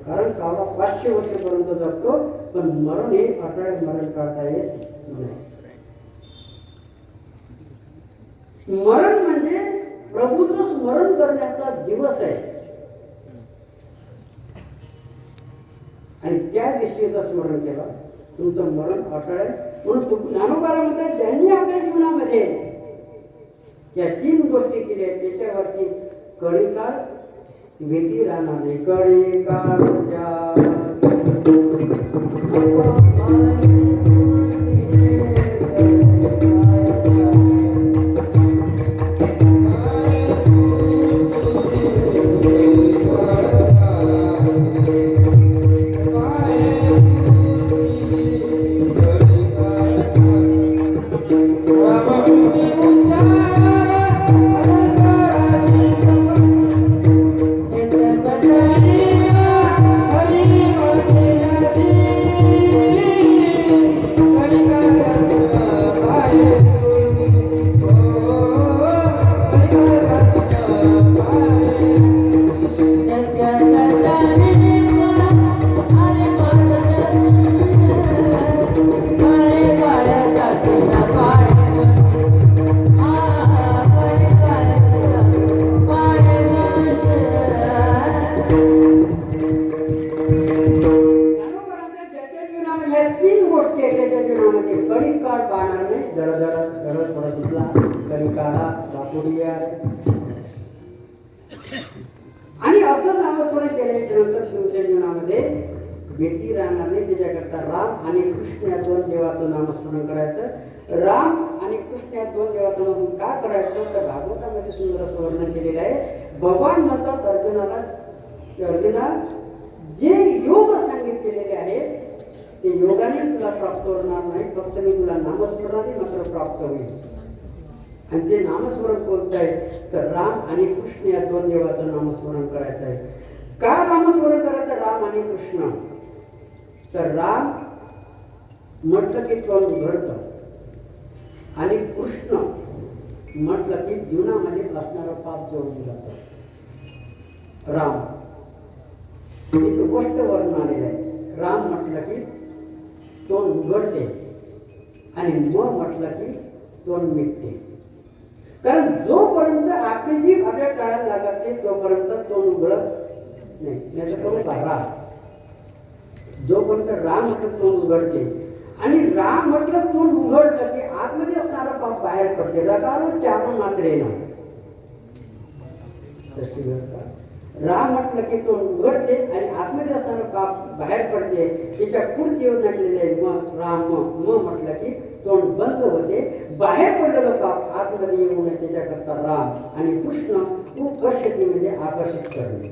कारण कावळा 500 वर्षापर्यंत जगतो पण मरण हे अटळ मरण काढता येत नाही. मरण म्हणजे प्रभूचं स्मरण करण्याचा दिवस आहे आणि त्या दिवशीचं स्मरण केलं तुमचं मरण अटळ आहे. म्हणून ज्ञानोबारा म्हणतात ज्यांनी आपल्या जीवनामध्ये या 3 गोष्टी केल्या आहेत त्याच्यावरती कडी काळ भीती राहणार नाही. कडी काळ आणि असं नामस्मरण केल्याच्या नंतर तुमच्या जीवनामध्ये भीती राहणार नाही. त्याच्याकरता राम आणि कृष्ण या 2 देवाचं नामस्मरण करायचं. राम आणि कृष्ण या 2 देवाचं नामस्मरण का करायचं तर भागवतामध्ये सुंदर असं वर्णन केलेलं आहे. भगवान म्हणतात अर्जुनाला अर्जुना जे योग सांगितलेले आहेत ते योगाने तुला प्राप्त होणार नाही, फक्त मी तुला नामस्मरणाने मात्र प्राप्त होईल. आणि ते नामस्मरण कोणतं आहे तर राम आणि कृष्ण या 2 देवाचं नामस्मरण करायचं आहे. का नामस्मरण करायचं राम आणि कृष्ण तर राम म्हटलं की तोंड उघडतं आणि कृष्ण म्हटलं की जीवनामध्ये असणारं पाप जोडून जातं. राम ही गोष्ट वर्णन आलेलं आहे. राम म्हटलं की तोंड उघडते आणि म म्हटलं की तोंड मिटते. कारण जोपर्यंत आपली जी आपल्या टाळायला लागत नाही तोपर्यंत तोंड उघडत नाही. नाहीतर तोंड राम जोपर्यंत राम म्हटलं तोंड उघडते आणि राम म्हटलं तोंड उघडलं की आतमध्ये असणारा पाप बाहेर पडते. रकारो चारण मात्र येणं तशी व्यवस्था. राम म्हटलं की तोंड उघडते आणि आतमध्ये असणारा पाप बाहेर पडते. तिच्या पुढची येऊन लागलेले म राम म म्हटलं की तोंड बंद होते. बाहेर पडलेलं पाप आतमध्ये येऊ नये त्याच्याकरता राम. आणि कृष्ण उपकर्षती म्हणजे आकर्षित करणे.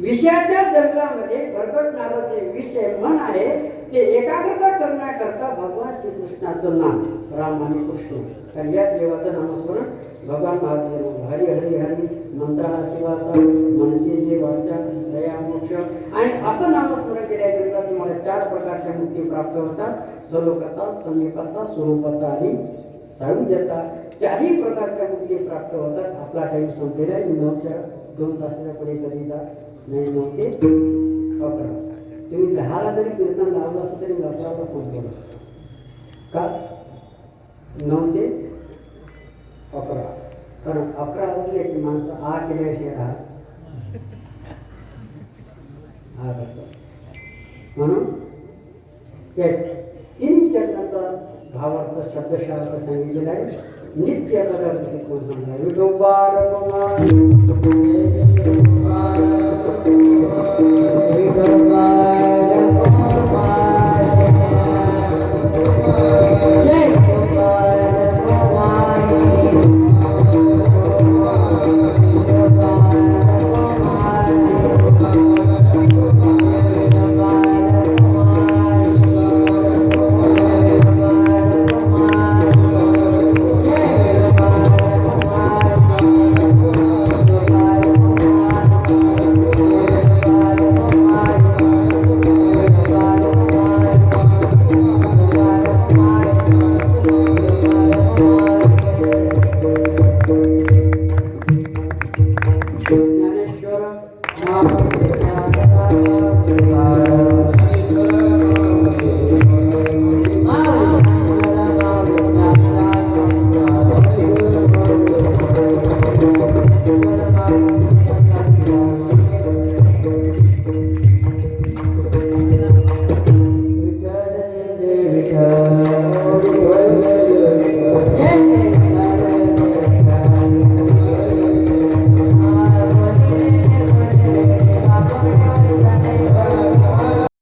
विषयाच्या जंगलामध्ये भरकटणारं जे विषय मन आहे ते एकाग्रता करण्याकरता भगवान श्रीकृष्णाचं नाम राम आणि कृष्ण. कारण या देवाचं नामस्मरण भगवान महादेव हरी हरी हरी मंत्र हा शिवाचा म्हणजे जे वाचा दया मोक्ष. आणि असं नामस्मरण केल्याकरिता तुम्हाला 4 प्रकारच्या मुक्ती प्राप्त होतात. स्वलोकता, समीपता, स्वरूपता आणि सायुज्यता. 4ही प्रकारच्या मुक्ती प्राप्त होतात. आपला टाईम संपलेला आहे. 2 तासाच्या पुढे कधी जा नाही. 9 ते 11. तुम्ही 10ला जरी कीर्तन लावलं असतं तरी 11ला संपलं का? 9 ते 11. कारण 11 वाजले की माणसं आ केल्याशिवाय राहत. म्हणून या 3 चरणाचा भावार्थ शब्दशास्त्र सांगितलेला आहे. नित्य पदार्थ कोण सांगणार? विठोबा रघुनाथ